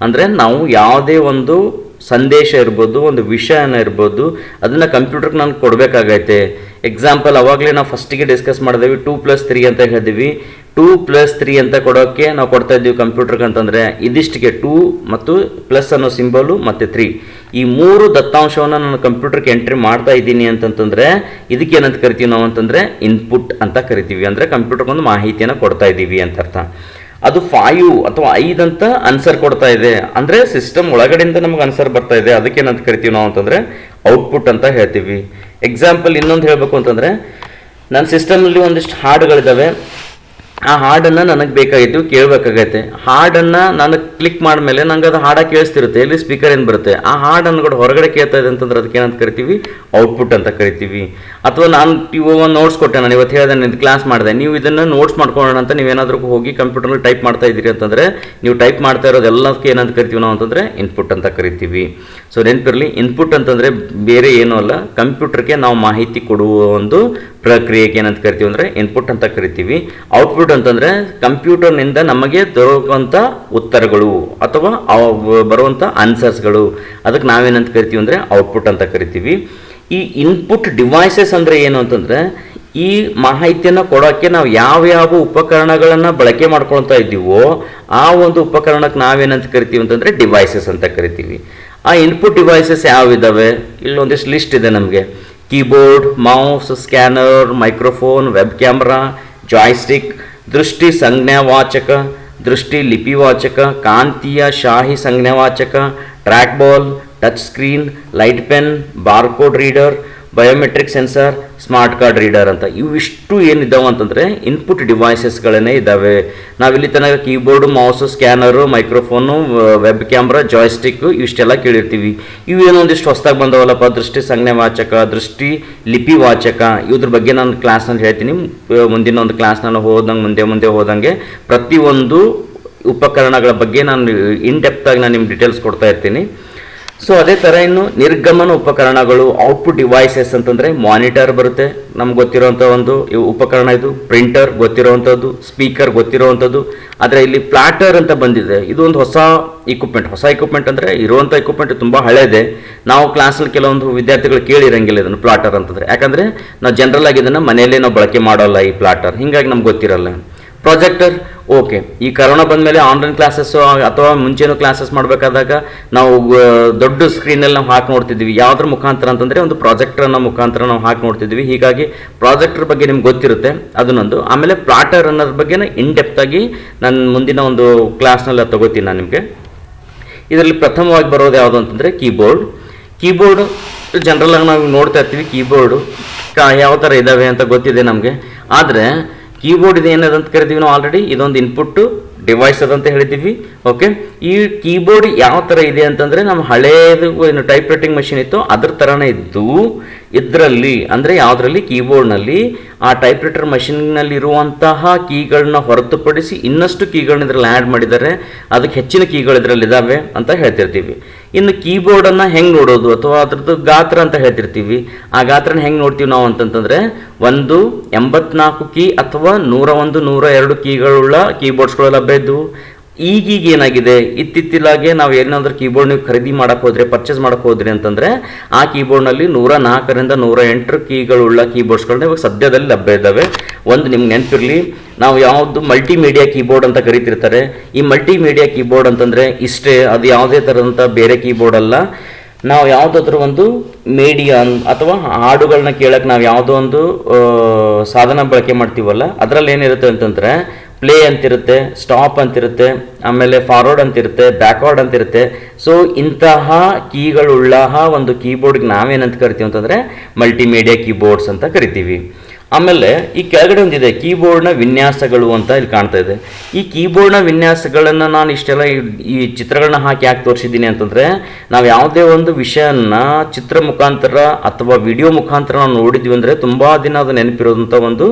ಅಂದರೆ ನಾವು ಯಾವುದೇ ಒಂದು ಸಂದೇಶ ಇರ್ಬೋದು, ಒಂದು ವಿಷಯನ ಇರ್ಬೋದು, ಅದನ್ನು ಕಂಪ್ಯೂಟರ್ಗೆ ನಾನು ಕೊಡಬೇಕಾಗೈತೆ. ಎಕ್ಸಾಂಪಲ್ ಅವಾಗಲೇ ನಾವು ಫಸ್ಟಿಗೆ ಡಿಸ್ಕಸ್ ಮಾಡಿದ್ವಿ 2+3 ಅಂತ ಹೇಳಿದ್ವಿ. 2+3 ಅಂತ ಕೊಡೋಕ್ಕೆ ನಾವು ಕೊಡ್ತಾ ಇದ್ದೀವಿ ಕಂಪ್ಯೂಟರ್ಗೆ ಅಂತಂದರೆ ಇದಿಷ್ಟಿಗೆ 2 ಮತ್ತು ಪ್ಲಸ್ ಅನ್ನೋ ಸಿಂಬಲು ಮತ್ತು 3 ಈ 3 ದತ್ತಾಂಶವನ್ನು ನಾನು ಕಂಪ್ಯೂಟರ್ಗೆ ಎಂಟ್ರಿ ಮಾಡ್ತಾ ಇದ್ದೀನಿ ಅಂತಂತಂದರೆ ಇದಕ್ಕೆ ಏನಂತ ಕರಿತೀವಿ ನಾವು ಅಂತಂದರೆ ಇನ್ಪುಟ್ ಅಂತ ಕರಿತೀವಿ. ಅಂದರೆ ಕಂಪ್ಯೂಟರ್ಗೆ ಒಂದು ಮಾಹಿತಿಯನ್ನು ಕೊಡ್ತಾ ಇದ್ದೀವಿ ಅಂತ ಅರ್ಥ. ಅದು 5 ಅಥವಾ 5 ಅಂತ ಆನ್ಸರ್ ಕೊಡ್ತಾ ಇದೆ ಅಂದರೆ ಸಿಸ್ಟಮ್ ಒಳಗಡೆಯಿಂದ ನಮ್ಗೆ ಆನ್ಸರ್ ಬರ್ತಾ ಇದೆ, ಅದಕ್ಕೆ ಏನಂತ ಕರಿತೀವಿ ನಾವು ಅಂತಂದರೆ ಔಟ್ಪುಟ್ ಅಂತ ಹೇಳ್ತೀವಿ. ಎಕ್ಸಾಂಪಲ್ ಇನ್ನೊಂದು ಹೇಳಬೇಕು ಅಂತಂದರೆ ನನ್ನ ಸಿಸ್ಟಮಲ್ಲಿ ಒಂದಿಷ್ಟು ಹಾಡುಗಳಿದ್ದಾವೆ. ಆ ಹಾಡನ್ನು ನನಗೆ ಬೇಕಾಗಿತ್ತು, ಕೇಳಬೇಕಾಗೈತೆ. ಹಾಡನ್ನು ನಾನು ಕ್ಲಿಕ್ ಮಾಡಿದ್ಮೇಲೆ ನಂಗೆ ಅದು ಹಾಡ ಕೇಳಿಸ್ತಿರುತ್ತೆ, ಇಲ್ಲಿ ಸ್ಪೀಕರ್ ಏನು ಬರುತ್ತೆ. ಆ ಹಾಡನ್ನು ಕೂಡ ಹೊರಗಡೆ ಕೇಳ್ತಾ ಇದೆ ಅಂತಂದ್ರೆ ಅದಕ್ಕೆ ಏನಂತ ಕರಿತೀವಿ, ಔಟ್ಪುಟ್ ಅಂತ ಕರಿತೀವಿ. ಅಥವಾ ನಾನು ಒಂದು ನೋಟ್ಸ್ ಕೊಟ್ಟೆ, ನಾನು ಇವತ್ತು ಹೇಳಿದೆ, ಇದು ಕ್ಲಾಸ್ ಮಾಡಿದೆ, ನೀವು ಇದನ್ನು ನೋಟ್ಸ್ ಮಾಡ್ಕೊಳ್ಳೋಣ ಅಂತ ನೀವೇನಾದ್ರೂ ಹೋಗಿ ಕಂಪ್ಯೂಟರ್ನಲ್ಲಿ ಟೈಪ್ ಮಾಡ್ತಾ ಇದ್ದೀರಿ ಅಂತಂದರೆ ನೀವು ಟೈಪ್ ಮಾಡ್ತಾ ಇರೋದೆಲ್ಲದಕ್ಕೆ ಏನಂತ ಕರಿತೀವಿ ನಾವು ಅಂತಂದರೆ ಇನ್ಪುಟ್ ಅಂತ ಕರಿತೀವಿ. ಸೊ ನೆನಪಿರಲಿ, ಇನ್ಪುಟ್ ಅಂತಂದರೆ ಬೇರೆ ಏನೂ ಅಲ್ಲ, ಕಂಪ್ಯೂಟರ್ಗೆ ನಾವು ಮಾಹಿತಿ ಕೊಡುವ ಒಂದು ಪ್ರಕ್ರಿಯೆಗೆ ಏನಂತ ಕರಿತೀವಿ ಅಂದರೆ ಇನ್ಪುಟ್ ಅಂತ ಕರಿತೀವಿ. ಔಟ್ಪುಟ್ ಅಂತಂದರೆ ಕಂಪ್ಯೂಟರ್ನಿಂದ ನಮಗೆ ದೊರಕುವಂಥ ಉತ್ತರಗಳು ಅಥವಾ ಬರುವಂಥ ಆನ್ಸರ್ಸ್ಗಳು, ಅದಕ್ಕೆ ನಾವೇನಂತ ಕರಿತೀವಿ ಅಂದರೆ ಔಟ್ಪುಟ್ ಅಂತ ಕರಿತೀವಿ. ಈ ಇನ್ಪುಟ್ ಡಿವೈಸಸ್ ಅಂದರೆ ಏನು ಅಂತಂದರೆ ಈ ಮಾಹಿತಿಯನ್ನು ಕೊಡೋಕ್ಕೆ ನಾವು ಯಾವ ಉಪಕರಣಗಳನ್ನು ಬಳಕೆ ಮಾಡ್ಕೊಳ್ತಾ ಇದ್ದೀವೋ ಆ ಒಂದು ಉಪಕರಣಕ್ಕೆ ನಾವೇನಂತ ಕರಿತೀವಿ ಅಂತಂದರೆ ಡಿವೈಸಸ್ ಅಂತ ಕರಿತೀವಿ. ಆ ಇನ್ಪುಟ್ ಡಿವೈಸಸ್ ಯಾವಿದ್ದಾವೆ, ಇಲ್ಲೊಂದಿಷ್ಟು ಲಿಸ್ಟ್ ಇದೆ ನಮಗೆ. Keyboard, mouse, scanner, microphone, web camera, joystick, ದೃಷ್ಟಿ ಸಂಜ್ಞಾವಾಚಕ, ದೃಷ್ಟಿ ಲಿಪಿವಾಚಕ, ಕಾಂತೀಯ ಶಾಹಿ ಸಂಜ್ಞಾವಾಚಕ, track ball, touch screen, light pen, barcode reader, biometric sensor, smart card reader ಅಂತ ಇವಿಷ್ಟು ಏನಿದ್ದಾವೆ ಅಂತಂದರೆ ಇನ್ಪುಟ್ ಡಿವೈಸಸ್ಗಳನ್ನೇ ಇದ್ದಾವೆ. ನಾವಿಲ್ಲಿ ತನಕ keyboard, mouse, scanner, microphone, web camera, joystick ಇವಿಷ್ಟೆಲ್ಲ ಕೇಳಿರ್ತೀವಿ. ಇವು ಏನೋ ಒಂದಿಷ್ಟು ಹೊಸದಾಗಿ ಬಂದವಲ್ಲಪ್ಪ, ದೃಷ್ಟಿ ಸಂಜ್ಞಾವಾಚಕ, ದೃಷ್ಟಿ ಲಿಪಿವಾಚಕ, ಇದ್ರ ಬಗ್ಗೆ ನಾನು ಕ್ಲಾಸ್ನಲ್ಲಿ ಹೇಳ್ತೀನಿ. ಮುಂದಿನ ಒಂದು ಕ್ಲಾಸ್ನಲ್ಲಿ ಮುಂದೆ ಹೋದಂಗೆ ಪ್ರತಿಯೊಂದು ಉಪಕರಣಗಳ ಬಗ್ಗೆ ನಾನು ಇನ್ ಡೆಪ್ತಾಗಿ ನಾನು ನಿಮ್ಗೆ ಡೀಟೇಲ್ಸ್ ಕೊಡ್ತಾ ಇರ್ತೀನಿ. ಸೊ ಅದೇ ಥರ ಇನ್ನು ನಿರ್ಗಮನ ಉಪಕರಣಗಳು, ಔಟ್ಪುಟ್ ಡಿವೈಸಸ್ ಅಂತಂದರೆ ಮಾನಿಟರ್ ಬರುತ್ತೆ, ನಮ್ಗೆ ಗೊತ್ತಿರೋವಂಥ ಒಂದು ಉಪಕರಣ ಇದು. ಪ್ರಿಂಟರ್ ಗೊತ್ತಿರೋವಂಥದ್ದು, ಸ್ಪೀಕರ್ ಗೊತ್ತಿರೋವಂಥದ್ದು. ಆದರೆ ಇಲ್ಲಿ ಪ್ಲಾಟರ್ ಅಂತ ಬಂದಿದೆ, ಇದು ಒಂದು ಹೊಸ ಇಕ್ವಿಪ್ಮೆಂಟ್ ಅಂದರೆ ಇರುವಂಥ ಇಕ್ವಿಪ್ಮೆಂಟ್ ತುಂಬ ಹಳೇದೆ. ನಾವು ಕ್ಲಾಸಲ್ಲಿ ಕೆಲವೊಂದು ವಿದ್ಯಾರ್ಥಿಗಳು ಕೇಳಿರಂಗಿಲ್ಲ ಇದನ್ನು ಪ್ಲಾಟರ್ ಅಂತಂದರೆ, ಯಾಕಂದರೆ ನಾವು ಜನರಲ್ ಆಗಿ ಇದನ್ನು ಮನೆಯಲ್ಲೇ ನಾವು ಬಳಕೆ ಮಾಡೋಲ್ಲ ಈ ಪ್ಲಾಟರ್, ಹೀಗಾಗಿ ನಮ್ಗೆ ಗೊತ್ತಿರಲ್ಲ. ಪ್ರೊಜೆಕ್ಟರ್, ಓಕೆ, ಈ ಕರೋನಾ ಬಂದಮೇಲೆ ಆನ್ಲೈನ್ ಕ್ಲಾಸಸ್ಸು ಅಥವಾ ಮುಂಚೆನೂ ಕ್ಲಾಸಸ್ ಮಾಡಬೇಕಾದಾಗ ನಾವು ದೊಡ್ಡ ಸ್ಕ್ರೀನಲ್ಲಿ ನಾವು ಹಾಕಿ ನೋಡ್ತಿದ್ವಿ. ಯಾವುದ್ರ ಮುಖಾಂತರ ಅಂತಂದರೆ ಒಂದು ಪ್ರಾಜೆಕ್ಟರ್ನ ಮುಖಾಂತರ ನಾವು ಹಾಕಿ ನೋಡ್ತಿದ್ವಿ. ಹೀಗಾಗಿ ಪ್ರಾಜೆಕ್ಟರ್ ಬಗ್ಗೆ ನಿಮ್ಗೆ ಗೊತ್ತಿರುತ್ತೆ, ಅದನ್ನೊಂದು. ಆಮೇಲೆ ಪ್ಲಾಟರ್ ಅನ್ನೋದ್ರ ಬಗ್ಗೆ ಇನ್ ಡೆಪ್ತಾಗಿ ನಾನು ಮುಂದಿನ ಒಂದು ಕ್ಲಾಸ್ನಲ್ಲಿ ತಗೋತೀನಿ ನಾನು ನಿಮಗೆ. ಇದರಲ್ಲಿ ಪ್ರಥಮವಾಗಿ ಬರೋದು ಯಾವುದು ಅಂತಂದರೆ ಕೀಬೋರ್ಡ್ ಜನರಲ್ ಆಗಿ ನಾವು ನೋಡ್ತಾ ಇರ್ತೀವಿ. ಕೀಬೋರ್ಡು ಯಾವ ಥರ ಇದ್ದಾವೆ ಅಂತ ಗೊತ್ತಿದೆ ನಮಗೆ. ಆದರೆ ಕೀಬೋರ್ಡ್ ಇದು ಏನದಂತ ಕರಿತೀವಿ ನಾವು ಆಲ್ರೆಡಿ, ಇದೊಂದು ಇನ್ಪುಟ್ ಡಿವೈಸ್ ಅದಂತ ಹೇಳಿದ್ದೀವಿ. ಓಕೆ, ಈ ಕೀಬೋರ್ಡ್ ಯಾವ ಥರ ಇದೆ ಅಂತಂದರೆ ನಮ್ಮ ಹಳೇದು ಏನು ಟೈಪ್ ರೈಟಿಂಗ್ ಮಷಿನ್ ಇತ್ತು ಅದ್ರ ಥರನೇ ಇದ್ದು, ಇದರಲ್ಲಿ ಅಂದರೆ ಯಾವುದರಲ್ಲಿ, ಕೀಬೋರ್ಡ್ನಲ್ಲಿ ಆ ಟೈಪ್ ರೈಟರ್ ಮಷಿನ್ನಲ್ಲಿ ಇರುವಂತಹ ಕೀಗಳನ್ನ ಹೊರತುಪಡಿಸಿ ಇನ್ನಷ್ಟು ಕೀಗಳನ್ನ ಇದರಲ್ಲಿ ಆ್ಯಡ್ ಮಾಡಿದ್ದಾರೆ, ಅದಕ್ಕೆ ಹೆಚ್ಚಿನ ಕೀಗಳು ಇದರಲ್ಲಿ ಇದ್ದಾವೆ ಅಂತ ಹೇಳ್ತಿರ್ತೀವಿ. ಇನ್ನು ಕೀಬೋರ್ಡನ್ನು ಹೆಂಗೆ ನೋಡೋದು ಅಥವಾ ಅದ್ರದ್ದು ಗಾತ್ರ ಅಂತ ಹೇಳ್ತಿರ್ತೀವಿ. ಆ ಗಾತ್ರನ ಹೆಂಗೆ ನೋಡ್ತೀವಿ ನಾವು ಅಂತಂತಂದರೆ, ಒಂದು 84 ಕೀ ಅಥವಾ 101, 102 ಕೀಗಳುಳ್ಳ ಕೀಬೋರ್ಡ್ಸ್ಗಳು ಲಭ್ಯ ಇದ್ದವು. ಈಗೀಗ ಏನಾಗಿದೆ, ಇತ್ತಿತ್ತಿಲಾಗೆ ನಾವು ಏನಾದರೂ ಕೀಬೋರ್ಡ್ ನೀವು ಖರೀದಿ ಮಾಡೋಕ್ಕೆ ಹೋದರೆ, ಪರ್ಚೇಸ್ ಮಾಡೋಕ್ಕೆ ಹೋದ್ರಿ ಅಂತಂದರೆ ಆ ಕೀಬೋರ್ಡ್ನಲ್ಲಿ 104ರಿಂದ 108 ಕೀಗಳುಳ್ಳ ಕೀಬೋರ್ಡ್ಸ್ಗಳನ್ನ ಇವಾಗ ಸದ್ಯದಲ್ಲಿ ಲಭ್ಯ ಇದ್ದಾವೆ. ಒಂದು ನಿಮ್ಗೆ ನೆನಪಿರಲಿ, ನಾವು ಯಾವುದು ಮಲ್ಟಿಮೀಡಿಯಾ ಕೀಬೋರ್ಡ್ ಅಂತ ಕರಿತಿರ್ತಾರೆ. ಈ ಮಲ್ಟಿಮೀಡಿಯಾ ಕೀಬೋರ್ಡ್ ಅಂತಂದರೆ ಇಷ್ಟೇ, ಅದು ಯಾವುದೇ ಥರದಂಥ ಬೇರೆ ಕೀಬೋರ್ಡ್ ಅಲ್ಲ. ನಾವು ಯಾವುದಾದ್ರೂ ಒಂದು ಮೀಡಿಯಾ ಅಥವಾ ಹಾಡುಗಳನ್ನ ಕೇಳಕ್ಕೆ ನಾವು ಯಾವುದೋ ಒಂದು ಸಾಧನ ಬಳಕೆ ಮಾಡ್ತೀವಲ್ಲ, ಅದರಲ್ಲಿ ಏನಿರುತ್ತೆ ಅಂತಂದರೆ ಪ್ಲೇ ಅಂತಿರುತ್ತೆ, ಸ್ಟಾಪ್ ಅಂತಿರುತ್ತೆ, ಆಮೇಲೆ ಫಾರ್ವರ್ಡ್ ಅಂತಿರುತ್ತೆ, ಬ್ಯಾಕ್ವರ್ಡ್ ಅಂತಿರುತ್ತೆ. ಸೊ ಇಂತಹ ಕೀಗಳುಳ್ಳ ಒಂದು ಕೀಬೋರ್ಡ್ಗೆ ನಾವೇನಂತ ಕರಿತೀವಿ ಅಂತಂದರೆ ಮಲ್ಟಿಮೀಡಿಯಾ ಕೀಬೋರ್ಡ್ಸ್ ಅಂತ ಕರಿತೀವಿ. ಆಮೇಲೆ ಈ ಕೆಳಗಡೆ ಒಂದಿದೆ ಕೀಬೋರ್ಡ್ನ ವಿನ್ಯಾಸಗಳು ಅಂತ ಇಲ್ಲಿ ಕಾಣ್ತಾ ಇದೆ. ಈ ಕೀಬೋರ್ಡ್ನ ವಿನ್ಯಾಸಗಳನ್ನು ನಾನು ಇಷ್ಟೆಲ್ಲ ಈ ಚಿತ್ರಗಳನ್ನ ಹಾಕಿ ಯಾಕೆ ತೋರಿಸಿದ್ದೀನಿ ಅಂತಂದರೆ, ನಾವು ಯಾವುದೇ ಒಂದು ವಿಷಯನ ಚಿತ್ರ ಮುಖಾಂತರ ಅಥವಾ ವಿಡಿಯೋ ಮುಖಾಂತರ ನಾವು ನೋಡಿದ್ವಿ ಅಂದರೆ ತುಂಬ ದಿನ ಅದು ನೆನಪಿರೋದಂಥ ಒಂದು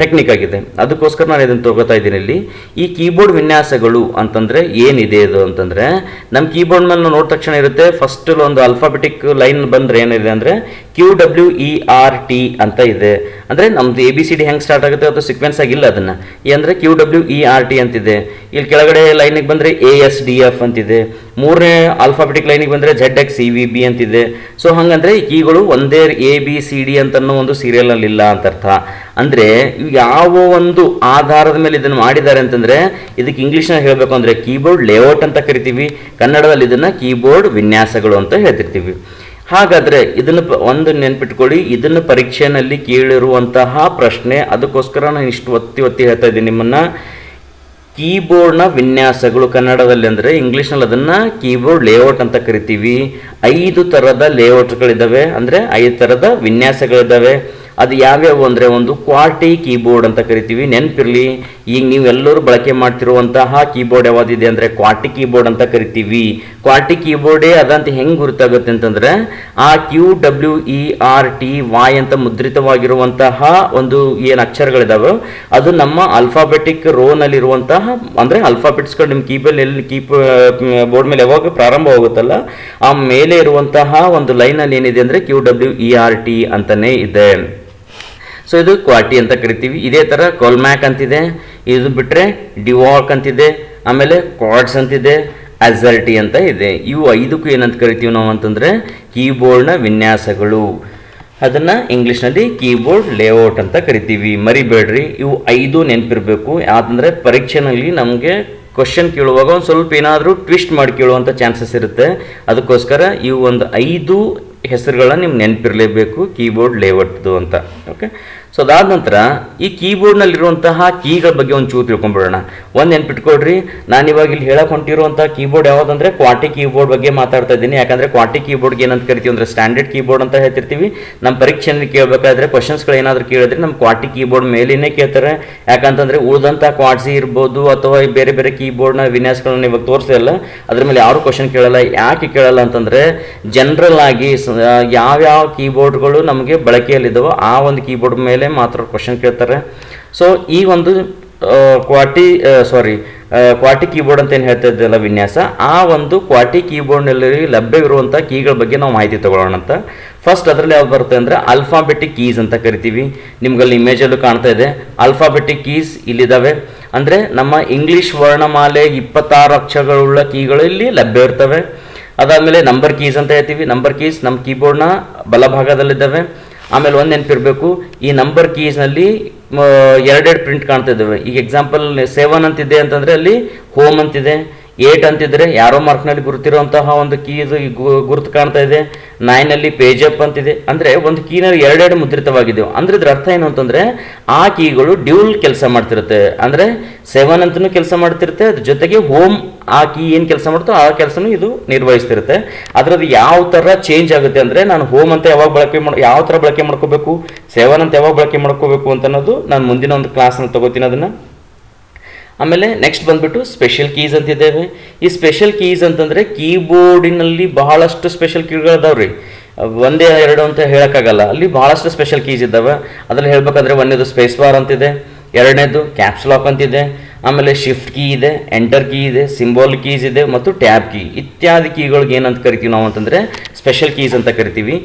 ಟೆಕ್ನಿಕ್ ಆಗಿದೆ. ಅದಕ್ಕೋಸ್ಕರ ನಾನು ಇದನ್ನು ತಗೋತಾ ಇದ್ದೀನಿ ಇಲ್ಲಿ. ಈ ಕೀಬೋರ್ಡ್ ವಿನ್ಯಾಸಗಳು ಅಂತಂದರೆ ಏನಿದೆ ಇದು ಅಂತಂದರೆ, ನಮ್ಮ ಕೀಬೋರ್ಡ್ ಮೇಲೆ ನಾವು ನೋಡಿದ ತಕ್ಷಣ ಇರುತ್ತೆ, ಫಸ್ಟ್ ಒಂದು ಆಲ್ಫಾಬೆಟಿಕ್ ಲೈನ್ ಬಂದರೆ ಏನಿದೆ ಅಂದರೆ QWERT ಅಂತ ಇದೆ. ಅಂದರೆ ನಮ್ದು ABCD ಹೆಂಗೆ ಸ್ಟಾರ್ಟ್ ಆಗುತ್ತೆ ಅದು ಸೀಕ್ವೆನ್ಸ್ ಆಗಿಲ್ಲ ಅದನ್ನು ಅಂದರೆ QWERT ಅಂತಿದೆ. ಇಲ್ಲಿ ಕೆಳಗಡೆ ಲೈನಿಗೆ ಬಂದರೆ ASDF ಅಂತಿದೆ. ಮೂರನೇ ಆಲ್ಫಾಬೆಟಿಕ್ ಲೈನಿಗೆ ಬಂದರೆ ZXCVB ಅಂತಿದೆ. ಸೊ ಹಂಗಂದ್ರೆ ಈ ಕೀಗಳು ಒಂದೇ ABCD ಅಂತನ್ನೋ ಒಂದು ಸೀರಿಯಲ್ನಲ್ಲಿ ಇಲ್ಲ ಅಂತ ಅರ್ಥ. ಅಂದರೆ ಯಾವ ಒಂದು ಆಧಾರದ ಮೇಲೆ ಇದನ್ನು ಮಾಡಿದ್ದಾರೆ ಅಂತಂದರೆ ಇದಕ್ಕೆ ಇಂಗ್ಲೀಷ್ನಾಗ ಹೇಳಬೇಕು ಅಂದರೆ ಕೀಬೋರ್ಡ್ ಲೇಔಟ್ ಅಂತ ಕರಿತೀವಿ, ಕನ್ನಡದಲ್ಲಿ ಇದನ್ನು ಕೀಬೋರ್ಡ್ ವಿನ್ಯಾಸಗಳು ಅಂತ ಹೇಳ್ತಿರ್ತೀವಿ. ಹಾಗಾದರೆ ಇದನ್ನು ಒಂದು ನೆನ್ಪಿಟ್ಕೊಳ್ಳಿ, ಇದನ್ನು ಪರೀಕ್ಷೆಯಲ್ಲಿ ಕೇಳಿರುವಂತಹ ಪ್ರಶ್ನೆ, ಅದಕ್ಕೋಸ್ಕರ ನಾನು ಇಷ್ಟು ಒತ್ತಿ ಹೇಳ್ತಾ ಇದ್ದೀನಿ ನಿಮ್ಮನ್ನು. ಕೀಬೋರ್ಡ್ನ ವಿನ್ಯಾಸಗಳು ಕನ್ನಡದಲ್ಲಿ ಅಂದರೆ ಇಂಗ್ಲೀಷ್ನಲ್ಲಿ ಅದನ್ನು ಕೀಬೋರ್ಡ್ ಲೇಔಟ್ ಅಂತ ಕರಿತೀವಿ. 5 ಥರದ ಲೇಔಟ್ಗಳಿದ್ದಾವೆ, ಅಂದರೆ 5 ಥರದ ವಿನ್ಯಾಸಗಳಿದ್ದಾವೆ. ಅದು ಯಾವ್ಯಾವು ಅಂದರೆ ಒಂದು ಕ್ವಾರ್ಟಿ ಕೀಬೋರ್ಡ್ ಅಂತ ಕರಿತೀವಿ. ನೆನಪಿರಲಿ, ಈಗ ನೀವೆಲ್ಲರೂ ಬಳಕೆ ಮಾಡ್ತಿರುವಂತಹ ಕೀಬೋರ್ಡ್ ಯಾವುದಿದೆ ಅಂದರೆ ಕ್ವಾರ್ಟಿ ಕೀಬೋರ್ಡ್ ಅಂತ ಕರಿತೀವಿ. ಕ್ವಾರ್ಟಿ ಕೀಬೋರ್ಡೇ ಅದಂತ ಹೆಂಗೆ ಗುರುತಾಗುತ್ತೆ ಅಂತಂದರೆ ಆ QWERTY ಅಂತ ಮುದ್ರಿತವಾಗಿರುವಂತಹ ಒಂದು ಏನು ಅಕ್ಷರಗಳಿದಾವೆ ಅದು ನಮ್ಮ ಆಲ್ಫಾಬೆಟಿಕ್ ರೋನಲ್ಲಿರುವಂತಹ ಅಂದರೆ ಆಲ್ಫಾಬೆಟ್ಸ್ಗಳು ನಿಮ್ಮ ಬೋರ್ಡ್ ಮೇಲೆ ಯಾವಾಗ ಪ್ರಾರಂಭ ಹೋಗುತ್ತಲ್ಲ ಆ ಮೇಲೆ ಇರುವಂತಹ ಒಂದು ಲೈನಲ್ಲಿ ಏನಿದೆ ಅಂದರೆ QWERT ಅಂತಲೇ ಇದೆ. ಸೊ ಇದು ಕ್ವಾರ್ಟಿ ಅಂತ ಕರಿತೀವಿ. ಇದೇ ಥರ ಕೊಲ್ಮ್ಯಾಕ್ ಅಂತಿದೆ, ಇದು ಬಿಟ್ಟರೆ ಡಿವಾಕ್ ಅಂತಿದೆ, ಆಮೇಲೆ ಕ್ವಾಡ್ಸ್ ಅಂತಿದೆ, ಅಜರ್ಟಿ ಅಂತ ಇದೆ. ಇವು 5ಕ್ಕೂ ಏನಂತ ಕರಿತೀವಿ ನಾವು ಅಂತಂದರೆ ಕೀಬೋರ್ಡ್ನ ವಿನ್ಯಾಸಗಳು. ಅದನ್ನು ಇಂಗ್ಲೀಷ್ನಲ್ಲಿ ಕೀಬೋರ್ಡ್ ಲೇಔಟ್ ಅಂತ ಕರಿತೀವಿ. ಮರಿಬೇಡ್ರಿ, ಇವು 5 ನೆನಪಿರಬೇಕು. ಯಾಕಂದರೆ ಪರೀಕ್ಷೆನಲ್ಲಿ ನಮಗೆ ಕ್ವಶನ್ ಕೇಳುವಾಗ ಒಂದು ಸ್ವಲ್ಪ ಏನಾದರೂ ಟ್ವಿಸ್ಟ್ ಮಾಡಿ ಕೇಳುವಂಥ ಚಾನ್ಸಸ್ ಇರುತ್ತೆ. ಅದಕ್ಕೋಸ್ಕರ ಇವು ಒಂದು 5 ಹೆಸರುಗಳನ್ನ ನಿಮ್ಗೆ ನೆನಪಿರಲೇಬೇಕು ಕೀಬೋರ್ಡ್ ಲೇಔಟ್ದು ಅಂತ. ಓಕೆ, ಸೊ ಅದಾದ ನಂತರ ಈ ಕೀಬೋರ್ಡ್ನಲ್ಲಿರುವಂತಹ ಕೀಗಳ ಬಗ್ಗೆ ಒಂದು ಚೂರು ತಿಳ್ಕೊಂಡ್ಬಿಡೋಣ. ಒಂದು ನೆನ್ಪಿಟ್ಕೊಳ್ರಿ, ನಾನು ಇವಾಗ ಇಲ್ಲಿ ಹೇಳಕ್ಕೆ ಹೊಂಟಿರುವಂಥ ಕೀಬೋರ್ಡ್ ಯಾವುದಂದ್ರೆ ಕ್ವಾರ್ಟಿ ಕೀಬೋರ್ಡ್ ಬಗ್ಗೆ ಮಾತಾಡ್ತಾ ಇದ್ದೀನಿ. ಯಾಕಂದರೆ ಕ್ವಾರ್ಟಿ ಕೀಬೋರ್ಡ್ಗೆ ಏನಂತ ಕರಿತೀವಿ ಅಂದರೆ ಸ್ಟ್ಯಾಂಡರ್ಡ್ ಕೀಬೋರ್ಡ್ ಅಂತ ಹೇಳ್ತಿರ್ತೀವಿ. ನಮ್ಮ ಪರೀಕ್ಷೆಯಲ್ಲಿ ಕೇಳಬೇಕಾದ್ರೆ ಕ್ವಶನ್ಸ್ಗಳು ಏನಾದರೂ ಕೇಳಿದ್ರೆ ನಮ್ಮ ಕ್ವಾರ್ಟಿ ಕೀಬೋರ್ಡ್ ಮೇಲೇನೆ ಕೇಳ್ತಾರೆ. ಯಾಕಂತಂದರೆ ಉಳಿದಂಥ ಕ್ವಾಡ್ಸಿ ಇರ್ಬೋದು ಅಥವಾ ಬೇರೆ ಬೇರೆ ಕೀಬೋರ್ಡ್ನ ವಿನ್ಯಾಸಗಳನ್ನ ಇವಾಗ ತೋರಿಸಿಲ್ಲ, ಅದ್ರ ಮೇಲೆ ಯಾರು ಕ್ವಶನ್ ಕೇಳಲ್ಲ. ಯಾಕೆ ಕೇಳಲ್ಲ ಅಂತಂದರೆ ಜನರಲ್ ಆಗಿ ಯಾವ್ಯಾವ ಕೀಬೋರ್ಡ್ಗಳು ನಮಗೆ ಬಳಕೆಯಲ್ಲಿದ್ದಾವೋ ಆ ಒಂದು ಕೀಬೋರ್ಡ್ ಮೇಲೆ ಮಾತ್ರ ಕ್ವಶನ್ ಕೇಳ್ತಾರೆ. ಸೊ ಈ ಒಂದು ಕ್ವಾರ್ಟಿ ಕೀಬೋರ್ಡ್ ಅಂತ ಏನು ಹೇಳ್ತಾ ಇದ್ದಲ್ಲ ವಿನ್ಯಾಸ, ಆ ಒಂದು ಕ್ವಾರ್ಟಿ ಕೀಬೋರ್ಡ್ನಲ್ಲಿ ಲಭ್ಯವಿರುವಂಥ ಕೀಗಳ ಬಗ್ಗೆ ನಾವು ಮಾಹಿತಿ ತಗೊಳ್ಳೋಣ ಅಂತ. ಫಸ್ಟ್ ಅದರಲ್ಲಿ ಯಾವ್ದು ಬರುತ್ತೆ ಅಂದರೆ ಆಲ್ಫಾಬೆಟಿಕ್ ಕೀಸ್ ಅಂತ ಕರಿತೀವಿ. ನಿಮ್ಗಲ್ಲಿ ಇಮೇಜಲ್ಲೂ ಕಾಣ್ತಾ ಇದೆ ಆಲ್ಫಾಬೆಟಿಕ್ ಕೀಸ್ ಇಲ್ಲಿದ್ದಾವೆ. ಅಂದರೆ ನಮ್ಮ ಇಂಗ್ಲೀಷ್ ವರ್ಣಮಾಲೆ 26 ಅಕ್ಷರಗಳುಳ್ಳ ಕೀಗಳು ಇಲ್ಲಿ ಲಭ್ಯ ಇರ್ತವೆ. ಅದಾದಮೇಲೆ ನಂಬರ್ ಕೀಸ್ ಅಂತ ಹೇಳ್ತೀವಿ. ನಂಬರ್ ಕೀಸ್ ನಮ್ಮ ಕೀಬೋರ್ಡ್ನ ಬಲಭಾಗದಲ್ಲಿದ್ದಾವೆ. ಆಮೇಲೆ ಒಂದು ನೆನಪಿರಬೇಕು, ಈ ನಂಬರ್ ಕೀಸ್ನಲ್ಲಿ 2 ಪ್ರಿಂಟ್ ಕಾಣ್ತಾ ಇದ್ದಾವೆ. ಈಗ ಎಕ್ಸಾಂಪಲ್ 7 ಅಂತಿದೆ ಅಂತಂದರೆ ಅಲ್ಲಿ ಹೋಮ್ ಅಂತಿದೆ, 8 ಅಂತಿದ್ರೆ ಯಾರೋ ಮಾರ್ಕ್ನಲ್ಲಿ ಗುರುತಿರುವಂತಹ ಒಂದು ಕೀದು ಗುರುತು ಕಾಣ್ತಾ ಇದೆ, 9ನಲ್ಲಿ ಪೇಜ್ ಅಪ್ ಅಂತಿದೆ. ಅಂದರೆ ಒಂದು ಕೀನಲ್ಲಿ 2 ಮುದ್ರಿತವಾಗಿದೆವು. ಅಂದರೆ ಇದ್ರ ಅರ್ಥ ಏನು ಅಂತಂದರೆ ಆ ಕೀಗಳು ಡ್ಯೂಲ್ ಕೆಲಸ ಮಾಡ್ತಿರುತ್ತೆ. ಅಂದರೆ 7 ಅಂತಲೂ ಕೆಲಸ ಮಾಡ್ತಿರುತ್ತೆ, ಅದ್ರ ಜೊತೆಗೆ ಹೋಮ್ ಆ ಕೀ ಏನು ಕೆಲಸ ಮಾಡ್ತೋ ಆ ಕೆಲಸನೂ ಇದು ನಿರ್ವಹಿಸ್ತಿರುತ್ತೆ. ಅದರದ್ದು ಯಾವ ಥರ ಚೇಂಜ್ ಆಗುತ್ತೆ ಅಂದರೆ ನಾನು ಹೋಮ್ ಅಂತ ಯಾವಾಗ ಯಾವ ಥರ ಬಳಕೆ ಮಾಡ್ಕೋಬೇಕು, 7 ಅಂತ ಯಾವಾಗ ಬಳಕೆ ಮಾಡ್ಕೋಬೇಕು ಅಂತ ಅನ್ನೋದು ನಾನು ಮುಂದಿನ ಒಂದು ಕ್ಲಾಸ್ನಲ್ಲಿ ತಗೋತೀನಿ ಅದನ್ನು. ಆಮೇಲೆ ನೆಕ್ಸ್ಟ್ ಬಂದುಬಿಟ್ಟು ಸ್ಪೆಷಲ್ ಕೀಸ್ ಅಂತಿದ್ದೇವೆ. ಈ ಸ್ಪೆಷಲ್ ಕೀಸ್ ಅಂತಂದರೆ ಕೀಬೋರ್ಡಿನಲ್ಲಿ ಬಹಳಷ್ಟು ಸ್ಪೆಷಲ್ ಕೀಗಳಿದಾವೆ ರೀ, ಒಂದೇ 2 ಅಂತ ಹೇಳೋಕ್ಕಾಗಲ್ಲ. ಅಲ್ಲಿ ಬಹಳಷ್ಟು ಸ್ಪೆಷಲ್ ಕೀಸ್ ಇದ್ದಾವೆ. ಅದರಲ್ಲಿ ಹೇಳ್ಬೇಕಂದ್ರೆ ಒಂದೇದು ಸ್ಪೇಸ್ ಬಾರ್ ಅಂತಿದೆ, ಎರಡನೇದು ಕ್ಯಾಪ್ಸ್ ಲಾಕ್ ಅಂತಿದೆ, ಆಮೇಲೆ ಶಿಫ್ಟ್ ಕೀ ಇದೆ, ಎಂಟರ್ ಕೀ ಇದೆ, ಸಿಂಬಾಲ್ ಕೀಸ್ ಇದೆ ಮತ್ತು ಟ್ಯಾಬ್ ಕೀ ಇತ್ಯಾದಿ ಕೀಗಳಿಗೆ ಏನಂತ ಕರಿತೀವಿ ನಾವು ಅಂತಂದರೆ ಸ್ಪೆಷಲ್ ಕೀಸ್ ಅಂತ ಕರಿತೀವಿ.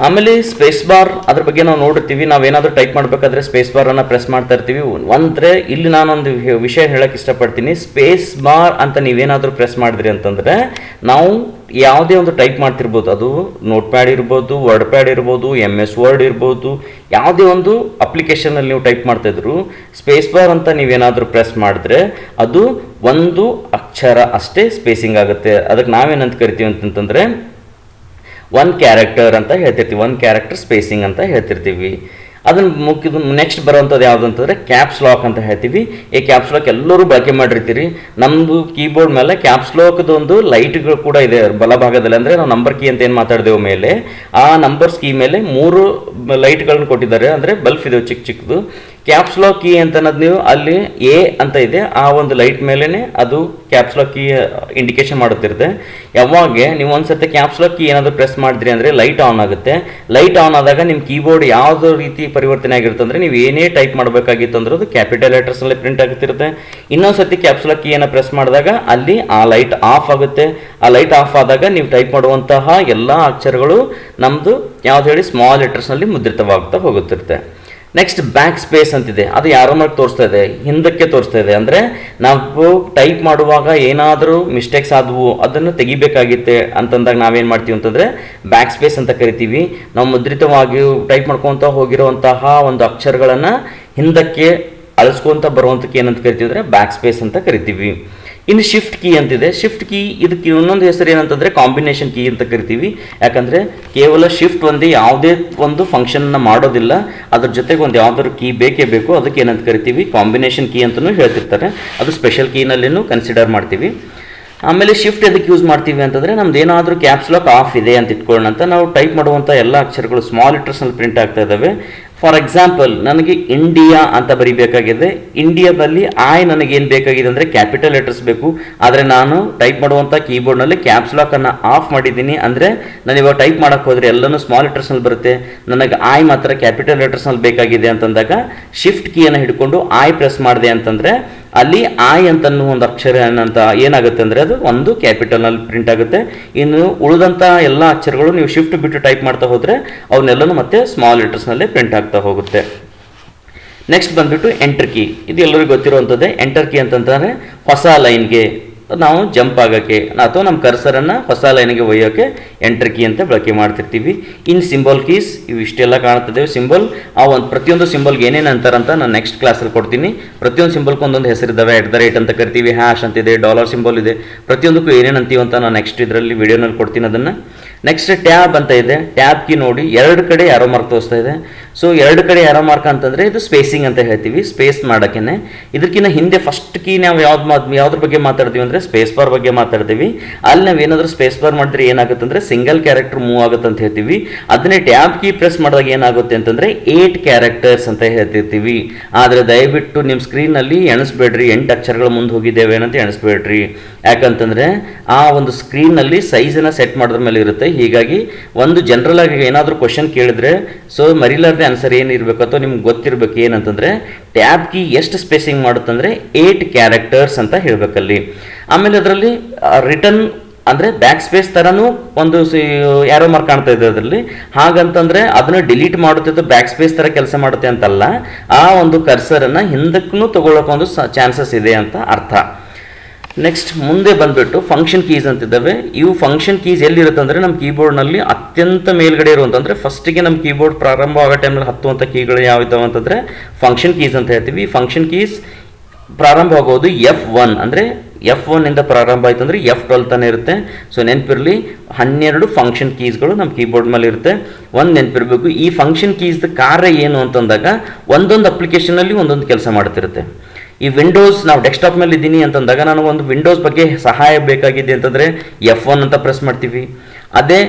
ಆಮೇಲೆ ಸ್ಪೇಸ್ ಬಾರ್ ಅದ್ರ ಬಗ್ಗೆ ನಾವು ನೋಡಿರ್ತೀವಿ. ನಾವೇನಾದರೂ ಟೈಪ್ ಮಾಡಬೇಕಾದ್ರೆ ಸ್ಪೇಸ್ ಬಾರನ್ನು ಪ್ರೆಸ್ ಮಾಡ್ತಾ ಇರ್ತೀವಿ. ಅಂದರೆ ಇಲ್ಲಿ ನಾನೊಂದು ವಿಷಯ ಹೇಳೋಕ್ಕೆ ಇಷ್ಟಪಡ್ತೀನಿ. ಸ್ಪೇಸ್ ಬಾರ್ ಅಂತ ನೀವೇನಾದರೂ ಪ್ರೆಸ್ ಮಾಡಿದ್ರಿ ಅಂತಂದರೆ ನಾವು ಯಾವುದೇ ಒಂದು ಟೈಪ್ ಮಾಡ್ತಿರ್ಬೋದು, ಅದು ನೋಟ್ ಪ್ಯಾಡ್ ಇರ್ಬೋದು, ವರ್ಡ್ ಪ್ಯಾಡ್ ಇರ್ಬೋದು, MS ವರ್ಡ್ ಇರ್ಬೋದು, ಯಾವುದೇ ಒಂದು ಅಪ್ಲಿಕೇಶನಲ್ಲಿ ನೀವು ಟೈಪ್ ಮಾಡ್ತಾಯಿದ್ರು ಸ್ಪೇಸ್ ಬಾರ್ ಅಂತ ನೀವೇನಾದರೂ ಪ್ರೆಸ್ ಮಾಡಿದ್ರೆ ಅದು ಒಂದು ಅಕ್ಷರ ಅಷ್ಟೇ ಸ್ಪೇಸಿಂಗ್ ಆಗುತ್ತೆ. ಅದಕ್ಕೆ ನಾವೇನಂತ ಕರಿತೀವಿ ಅಂತಂತಂದರೆ 1 ಕ್ಯಾರೆಕ್ಟರ್ ಅಂತ ಹೇಳ್ತಿರ್ತೀವಿ, 1 ಕ್ಯಾರೆಕ್ಟರ್ ಸ್ಪೇಸಿಂಗ್ ಅಂತ ಹೇಳ್ತಿರ್ತೀವಿ. ಅದನ್ನು ಮುಗಿದು ನೆಕ್ಸ್ಟ್ ಬರೋವಂಥದ್ದು ಯಾವುದು ಅಂತಂದರೆ ಕ್ಯಾಪ್ಸ್ ಲಾಕ್ ಅಂತ ಹೇಳ್ತೀವಿ. ಈ ಕ್ಯಾಪ್ಸ್ ಲಾಕ್ ಎಲ್ಲರೂ ಬಳಕೆ ಮಾಡಿರ್ತೀರಿ. ನಮ್ಮದು ಕೀಬೋರ್ಡ್ ಮೇಲೆ ಕ್ಯಾಪ್ಸ್ ಲಾಕ್ದು ಒಂದು ಲೈಟ್ಗಳು ಕೂಡ ಇದೆ ಬಲಭಾಗದಲ್ಲಿ. ಅಂದರೆ ನಾವು ನಂಬರ್ ಕೀ ಅಂತ ಏನು ಮಾತಾಡಿದೆವು ಮೇಲೆ ಆ ನಂಬರ್ಸ್ ಕೀ ಮೇಲೆ 3 ಲೈಟ್ಗಳನ್ನ ಕೊಟ್ಟಿದ್ದಾರೆ. ಅಂದರೆ ಬಲ್ಫ್ ಇದೆ ಚಿಕ್ಕ ಚಿಕ್ಕದು. ಕ್ಯಾಪ್ಸ್ಲಾಕ್ ಕೀ ಅಂತ ಅನ್ನೋದು ನೀವು ಅಲ್ಲಿ ಎ ಅಂತ ಇದೆ, ಆ ಒಂದು ಲೈಟ್ ಮೇಲೇ ಅದು ಕ್ಯಾಪ್ಸ್ಲಾಕ್ ಕೀ ಇಂಡಿಕೇಶನ್ ಮಾಡುತ್ತಿರುತ್ತೆ. ಯಾವಾಗ ನೀವು ಒಂದ್ಸತಿ ಕ್ಯಾಪ್ಸ್ಲಾಕ್ ಕೀ ಏನಾದರೂ ಪ್ರೆಸ್ ಮಾಡಿದ್ರಿ ಅಂದರೆ ಲೈಟ್ ಆನ್ ಆಗುತ್ತೆ. ಲೈಟ್ ಆನ್ ಆದಾಗ ನಿಮ್ಮ ಕೀಬೋರ್ಡ್ ಯಾವುದೋ ರೀತಿ ಪರಿವರ್ತನೆ ಆಗಿರುತ್ತೆ ಅಂದರೆ ನೀವು ಏನೇ ಟೈಪ್ ಮಾಡಬೇಕಾಗಿತ್ತು ಅಂದ್ರೆ ಅದು ಕ್ಯಾಪಿಟಲ್ ಲೆಟರ್ಸಲ್ಲಿ ಪ್ರಿಂಟ್ ಆಗುತ್ತಿರುತ್ತೆ. ಇನ್ನೊಂದು ಸತಿ ಕ್ಯಾಪ್ಸ್ಲಾಕ್ ಕೀಯನ್ನು ಪ್ರೆಸ್ ಮಾಡಿದಾಗ ಅಲ್ಲಿ ಆ ಲೈಟ್ ಆಫ್ ಆಗುತ್ತೆ. ಆ ಲೈಟ್ ಆಫ್ ಆದಾಗ ನೀವು ಟೈಪ್ ಮಾಡುವಂತಹ ಎಲ್ಲ ಅಕ್ಷರಗಳು ನಮ್ಮದು ಯಾವ್ದು ಹೇಳಿ ಸ್ಮಾಲ್ ಲೆಟರ್ಸ್ನಲ್ಲಿ ಮುದ್ರಿತವಾಗ್ತಾ ಹೋಗುತ್ತಿರುತ್ತೆ. ನೆಕ್ಸ್ಟ್ ಬ್ಯಾಕ್ ಸ್ಪೇಸ್ ಅಂತಿದೆ, ಅದು ಯಾರೋ ಮಾರ್ಕ್ ತೋರಿಸ್ತಾ ಇದೆ, ಹಿಂದಕ್ಕೆ ತೋರಿಸ್ತಾ ಇದೆ. ಅಂದರೆ ನಾವು ಟೈಪ್ ಮಾಡುವಾಗ ಏನಾದರೂ ಮಿಸ್ಟೇಕ್ಸ್ ಆದವು ಅದನ್ನು ತೆಗಿಬೇಕಾಗಿತ್ತೆ ಅಂತಂದಾಗ ನಾವೇನು ಮಾಡ್ತೀವಿ ಅಂತಂದರೆ ಬ್ಯಾಕ್ ಸ್ಪೇಸ್ ಅಂತ ಕರಿತೀವಿ. ನಾವು ಮುದ್ರಿತವಾಗಿ ಟೈಪ್ ಮಾಡ್ಕೊತ ಹೋಗಿರುವಂತಹ ಒಂದು ಅಕ್ಷರಗಳನ್ನು ಹಿಂದಕ್ಕೆ ಅಳಿಸ್ಕೊಂತ ಬರುವಂಥಕ್ಕೆ ಏನಂತ ಕರಿತೀವಿ ಅಂದರೆ ಬ್ಯಾಕ್ ಸ್ಪೇಸ್ ಅಂತ ಕರಿತೀವಿ. ಇನ್ನು ಶಿಫ್ಟ್ ಕೀ ಅಂತಿದೆ. ಶಿಫ್ಟ್ ಕೀ ಇದಕ್ಕೆ ಇನ್ನೊಂದು ಹೆಸರು ಏನಂತಂದರೆ ಕಾಂಬಿನೇಷನ್ ಕೀ ಅಂತ ಕರಿತೀವಿ. ಯಾಕಂದರೆ ಕೇವಲ ಶಿಫ್ಟ್ ಒಂದೇ ಯಾವುದೇ ಒಂದು ಫಂಕ್ಷನ್ನ ಮಾಡೋದಿಲ್ಲ, ಅದ್ರ ಜೊತೆಗೆ ಒಂದು ಯಾವ್ದಾದ್ರು ಕೀ ಬೇಕೇ ಬೇಕು, ಅದಕ್ಕೆ ಏನಂತ ಕರಿತೀವಿ ಕಾಂಬಿನೇಷನ್ ಕೀ ಅಂತಲೂ ಹೇಳ್ತಿರ್ತಾರೆ. ಅದು ಸ್ಪೆಷಲ್ ಕೀನಲ್ಲಿನೂ ಕನ್ಸಿಡರ್ ಮಾಡ್ತೀವಿ. ಆಮೇಲೆ ಶಿಫ್ಟ್ ಎದಕ್ಕೆ ಯೂಸ್ ಮಾಡ್ತೀವಿ ಅಂತಂದರೆ ನಮ್ದು ಏನಾದರೂ ಕ್ಯಾಪ್ಸ್ಲಾಕ್ ಆಫ್ ಇದೆ ಅಂತ ಇಟ್ಕೊಳ್ಳೋಣ ಅಂತ ನಾವು ಟೈಪ್ ಮಾಡುವಂಥ ಎಲ್ಲ ಅಕ್ಷರಗಳು ಸ್ಮಾಲ್ ಲೆಟರ್ಸ್ನಲ್ಲಿ ಪ್ರಿಂಟ್ ಆಗ್ತಾ ಇದ್ದಾವೆ. ಫಾರ್ ಎಕ್ಸಾಂಪಲ್ ನನಗೆ ಇಂಡಿಯಾ ಅಂತ ಬರೀಬೇಕಾಗಿದೆ. ಇಂಡಿಯಾದಲ್ಲಿ ನನಗೇನು ಬೇಕಾಗಿದೆ ಅಂದರೆ ಕ್ಯಾಪಿಟಲ್ ಲೆಟರ್ಸ್ ಬೇಕು, ಆದರೆ ನಾನು ಟೈಪ್ ಮಾಡುವಂಥ ಕೀಬೋರ್ಡ್ನಲ್ಲಿ ಕ್ಯಾಪ್ಸ್ಲಾಕನ್ನು ಆಫ್ ಮಾಡಿದ್ದೀನಿ. ಅಂದರೆ ನಾನು ಇವಾಗ ಟೈಪ್ ಮಾಡೋಕ್ಕೆ ಹೋದರೆ ಎಲ್ಲನೂ ಸ್ಮಾಲ್ ಲೆಟರ್ಸ್ನಲ್ಲಿ ಬರುತ್ತೆ, ನನಗೆ ಮಾತ್ರ ಕ್ಯಾಪಿಟಲ್ ಲೆಟರ್ಸ್ನಲ್ಲಿ ಬೇಕಾಗಿದೆ ಅಂತಂದಾಗ ಶಿಫ್ಟ್ ಕೀಯನ್ನು ಹಿಡ್ಕೊಂಡು ಪ್ರೆಸ್ ಮಾಡಿದೆ ಅಂತಂದರೆ ಅಲ್ಲಿ ಅಂತನ್ನೋ ಒಂದು ಅಕ್ಷರ ಏನಂತ ಏನಾಗುತ್ತೆ ಅಂದರೆ ಅದು ಒಂದು ಕ್ಯಾಪಿಟಲ್ನಲ್ಲಿ ಪ್ರಿಂಟ್ ಆಗುತ್ತೆ. ಇನ್ನು ಉಳಿದಂಥ ಎಲ್ಲ ಅಕ್ಷರಗಳು ನೀವು ಶಿಫ್ಟ್ ಬಿಟ್ಟು ಟೈಪ್ ಮಾಡ್ತಾ ಹೋದರೆ ಅವನ್ನೆಲ್ಲನೂ ಮತ್ತೆ ಸ್ಮಾಲ್ ಲೆಟರ್ಸ್ನಲ್ಲೇ ಪ್ರಿಂಟ್ ಆಗ್ತಾ ಹೋಗುತ್ತೆ. ನೆಕ್ಸ್ಟ್ ಬಂದ್ಬಿಟ್ಟು ಎಂಟರ್ ಕೀ. ಇದು ಎಲ್ಲರಿಗೂ ಗೊತ್ತಿರುವಂಥದ್ದೇ. ಎಂಟರ್ ಕೀ ಅಂತಂದರೆ ಹೊಸ ಲೈನ್ಗೆ ನಾವು ಜಂಪ್ ಆಗೋಕ್ಕೆ ಅಥವಾ ನಮ್ಮ ಕರ್ಸರನ್ನು ಹೊಸ ಲೈನಿಗೆ ಒಯ್ಯೋಕ್ಕೆ ಎಂಟರ್ ಕೀ ಅಂತ ಬಳಕೆ ಮಾಡ್ತಿರ್ತೀವಿ. ಇನ್ನು ಸಿಂಬಲ್ ಕೀಸ್ ಇವು ಇಷ್ಟೆಲ್ಲ ಕಾಣ್ತದೆ ಸಿಂಬಲ್. ಆ ಒಂದು ಪ್ರತಿಯೊಂದು ಸಿಂಬಲ್ಗೆ ಏನೇನು ಅಂತಾರಂತ ನಾನು ನೆಕ್ಸ್ಟ್ ಕ್ಲಾಸಲ್ಲಿ ಕೊಡ್ತೀನಿ. ಪ್ರತಿಯೊಂದು ಸಿಂಬಲ್ಗೂ ಒಂದೊಂದು ಹೆಸರಿದ್ದಾವೆ. @ ಅಂತ ಕರಿತೀವಿ, ಹ್ಯಾಶ್ ಅಂತಿದೆ, ಡಾಲರ್ ಸಿಂಬಲ್ ಇದೆ. ಪ್ರತಿಯೊಂದಕ್ಕೂ ಏನೇನು ಅಂತೀವಿ ಅಂತ ನಾನು ನೆಕ್ಸ್ಟ್ ಇದರಲ್ಲಿ ವಿಡಿಯೋನಲ್ಲಿ ಕೊಡ್ತೀನಿ ಅದನ್ನು. ನೆಕ್ಸ್ಟ್ ಟ್ಯಾಬ್ ಅಂತ ಇದೆ. ಟ್ಯಾಬ್ ಕೀ ನೋಡಿ ಎರಡು ಕಡೆ ಯಾರೋ ಮಾರ್ಕ್ ತೋರಿಸ್ತಾ ಇದೆ. ಸೊ ಎರಡು ಕಡೆ ಯಾರೋ ಮಾರ್ಕ್ ಅಂತಂದರೆ ಇದು ಸ್ಪೇಸಿಂಗ್ ಅಂತ ಹೇಳ್ತೀವಿ, ಸ್ಪೇಸ್ ಮಾಡೋಕ್ಕೇ. ಇದಕ್ಕಿಂತ ಹಿಂದೆ ಫಸ್ಟ್ ಕೀ ನಾವು ಯಾವ್ದ್ರ ಬಗ್ಗೆ ಮಾತಾಡ್ತೀವಿ ಅಂದರೆ ಸ್ಪೇಸ್ ಬಾರ್ ಬಗ್ಗೆ ಮಾತಾಡ್ತೀವಿ. ಅಲ್ಲಿ ನಾವು ಏನಾದರೂ ಸ್ಪೇಸ್ ಬಾರ್ ಮಾಡಿದ್ರೆ ಏನಾಗುತ್ತೆ ಅಂದರೆ ಸಿಂಗಲ್ ಕ್ಯಾರೆಕ್ಟರ್ ಮೂವ್ ಆಗುತ್ತೆ ಅಂತ ಹೇಳ್ತೀವಿ. ಅದನ್ನೇ ಟ್ಯಾಬ್ ಕೀ ಪ್ರೆಸ್ ಮಾಡಿದಾಗ ಏನಾಗುತ್ತೆ ಅಂತಂದರೆ 8 ಕ್ಯಾರೆಕ್ಟರ್ಸ್ ಅಂತ ಹೇಳ್ತಿರ್ತೀವಿ. ಆದರೆ ದಯವಿಟ್ಟು ನಿಮ್ಮ ಸ್ಕ್ರೀನಲ್ಲಿ ಎಣಿಸ್ಬೇಡ್ರಿ 8 ಅಕ್ಷರಗಳು ಮುಂದೆ ಹೋಗಿದ್ದೇವೆ ಅಂತ ಎಣಿಸ್ಬೇಡ್ರಿ. ಯಾಕಂತಂದರೆ ಆ ಒಂದು ಸ್ಕ್ರೀನ್ನಲ್ಲಿ ಸೈಜನ್ನು ಸೆಟ್ ಮಾಡೋದ್ರ ಮೇಲೆ ಇರುತ್ತೆ. ಹೀಗಾಗಿ ಒಂದು ಜನರಲ್ ಆಗಿ ಏನಾದರೂ ಕ್ವಶನ್ ಕೇಳಿದ್ರೆ ಸೊ ಮರಿಲಾರ್ದೆ ಆನ್ಸರ್ ಏನಿರಬೇಕು ಅಥವಾ ನಿಮ್ಗೆ ಗೊತ್ತಿರಬೇಕು ಏನಂತಂದರೆ ಟ್ಯಾಬ್ ಕೀ ಎಷ್ಟು ಸ್ಪೇಸಿಂಗ್ ಮಾಡುತ್ತಂದರೆ 8 ಕ್ಯಾರೆಕ್ಟರ್ಸ್ ಅಂತ ಹೇಳಬೇಕಲ್ಲಿ. ಆಮೇಲೆ ಅದರಲ್ಲಿ ರಿಟರ್ನ್ ಅಂದರೆ ಬ್ಯಾಕ್ ಸ್ಪೇಸ್ ಥರನೂ ಒಂದು ಯಾರೋ ಮಾರ್ಕ್ ಕಾಣ್ತಾ ಇದೆ ಅದರಲ್ಲಿ. ಹಾಗಂತಂದರೆ ಅದನ್ನು ಡಿಲೀಟ್ ಮಾಡುತ್ತೆ ಬ್ಯಾಕ್ ಸ್ಪೇಸ್ ಥರ ಕೆಲಸ ಮಾಡುತ್ತೆ ಅಂತಲ್ಲ, ಆ ಒಂದು ಕರ್ಸರನ್ನು ಹಿಂದಕ್ಕೂ ತಗೊಳ್ಳೋಕೆ ಒಂದು ಚಾನ್ಸಸ್ ಇದೆ ಅಂತ ಅರ್ಥ. ನೆಕ್ಸ್ಟ್ ಮುಂದೆ ಬಂದುಬಿಟ್ಟು ಫಂಕ್ಷನ್ ಕೀಸ್ ಅಂತಿದ್ದಾವೆ. ಇವು ಫಂಕ್ಷನ್ ಕೀಸ್ ಎಲ್ಲಿರುತ್ತೆ ಅಂದರೆ ನಮ್ಮ ಕೀಬೋರ್ಡ್ನಲ್ಲಿ ಅತ್ಯಂತ ಮೇಲ್ಗಡೆ ಇರುವಂತಂದರೆ ಫಸ್ಟಿಗೆ ನಮ್ಮ ಕೀಬೋರ್ಡ್ ಪ್ರಾರಂಭ ಆಗೋ ಟೈಮಲ್ಲಿ ಹತ್ತುವಂಥ ಕೀಗಳು ಯಾವಿದ್ದಾವೆ ಅಂತಂದರೆ ಫಂಕ್ಷನ್ ಕೀಸ್ ಅಂತ ಹೇಳ್ತೀವಿ. ಫಂಕ್ಷನ್ ಕೀಸ್ ಪ್ರಾರಂಭ ಆಗೋದು F1 ಅಂದರೆ F1 ಇಂದ ಪ್ರಾರಂಭ ಆಯಿತು ಅಂದರೆ F12 ತಾನೇ ಇರುತ್ತೆ. ಸೊ ನೆನಪಿರಲಿ 12 ಫಂಕ್ಷನ್ ಕೀಸ್ಗಳು ನಮ್ಮ ಕೀಬೋರ್ಡ್ ಮೇಲೆ ಇರುತ್ತೆ. ಒಂದು ನೆನಪಿರಬೇಕು, ಈ ಫಂಕ್ಷನ್ ಕೀಸ್ದ ಕಾರ್ಯ ಏನು ಅಂತಂದಾಗ ಒಂದೊಂದು ಅಪ್ಲಿಕೇಶನಲ್ಲಿ ಒಂದೊಂದು ಕೆಲಸ ಮಾಡ್ತಿರುತ್ತೆ. ಈ ವಿಂಡೋಸ್ ನಾವು ಡೆಸ್ಕ್ಟಾಪ್ ಮೇಲೆ ಇದ್ದೀನಿ ಅಂತಂದಾಗ ನನಗೆ ಒಂದು ವಿಂಡೋಸ್ ಬಗ್ಗೆ ಸಹಾಯ ಬೇಕಾಗಿದೆ ಅಂತಂದರೆ F1 ಅಂತ ಪ್ರೆಸ್ ಮಾಡ್ತೀವಿ. ಅದೇ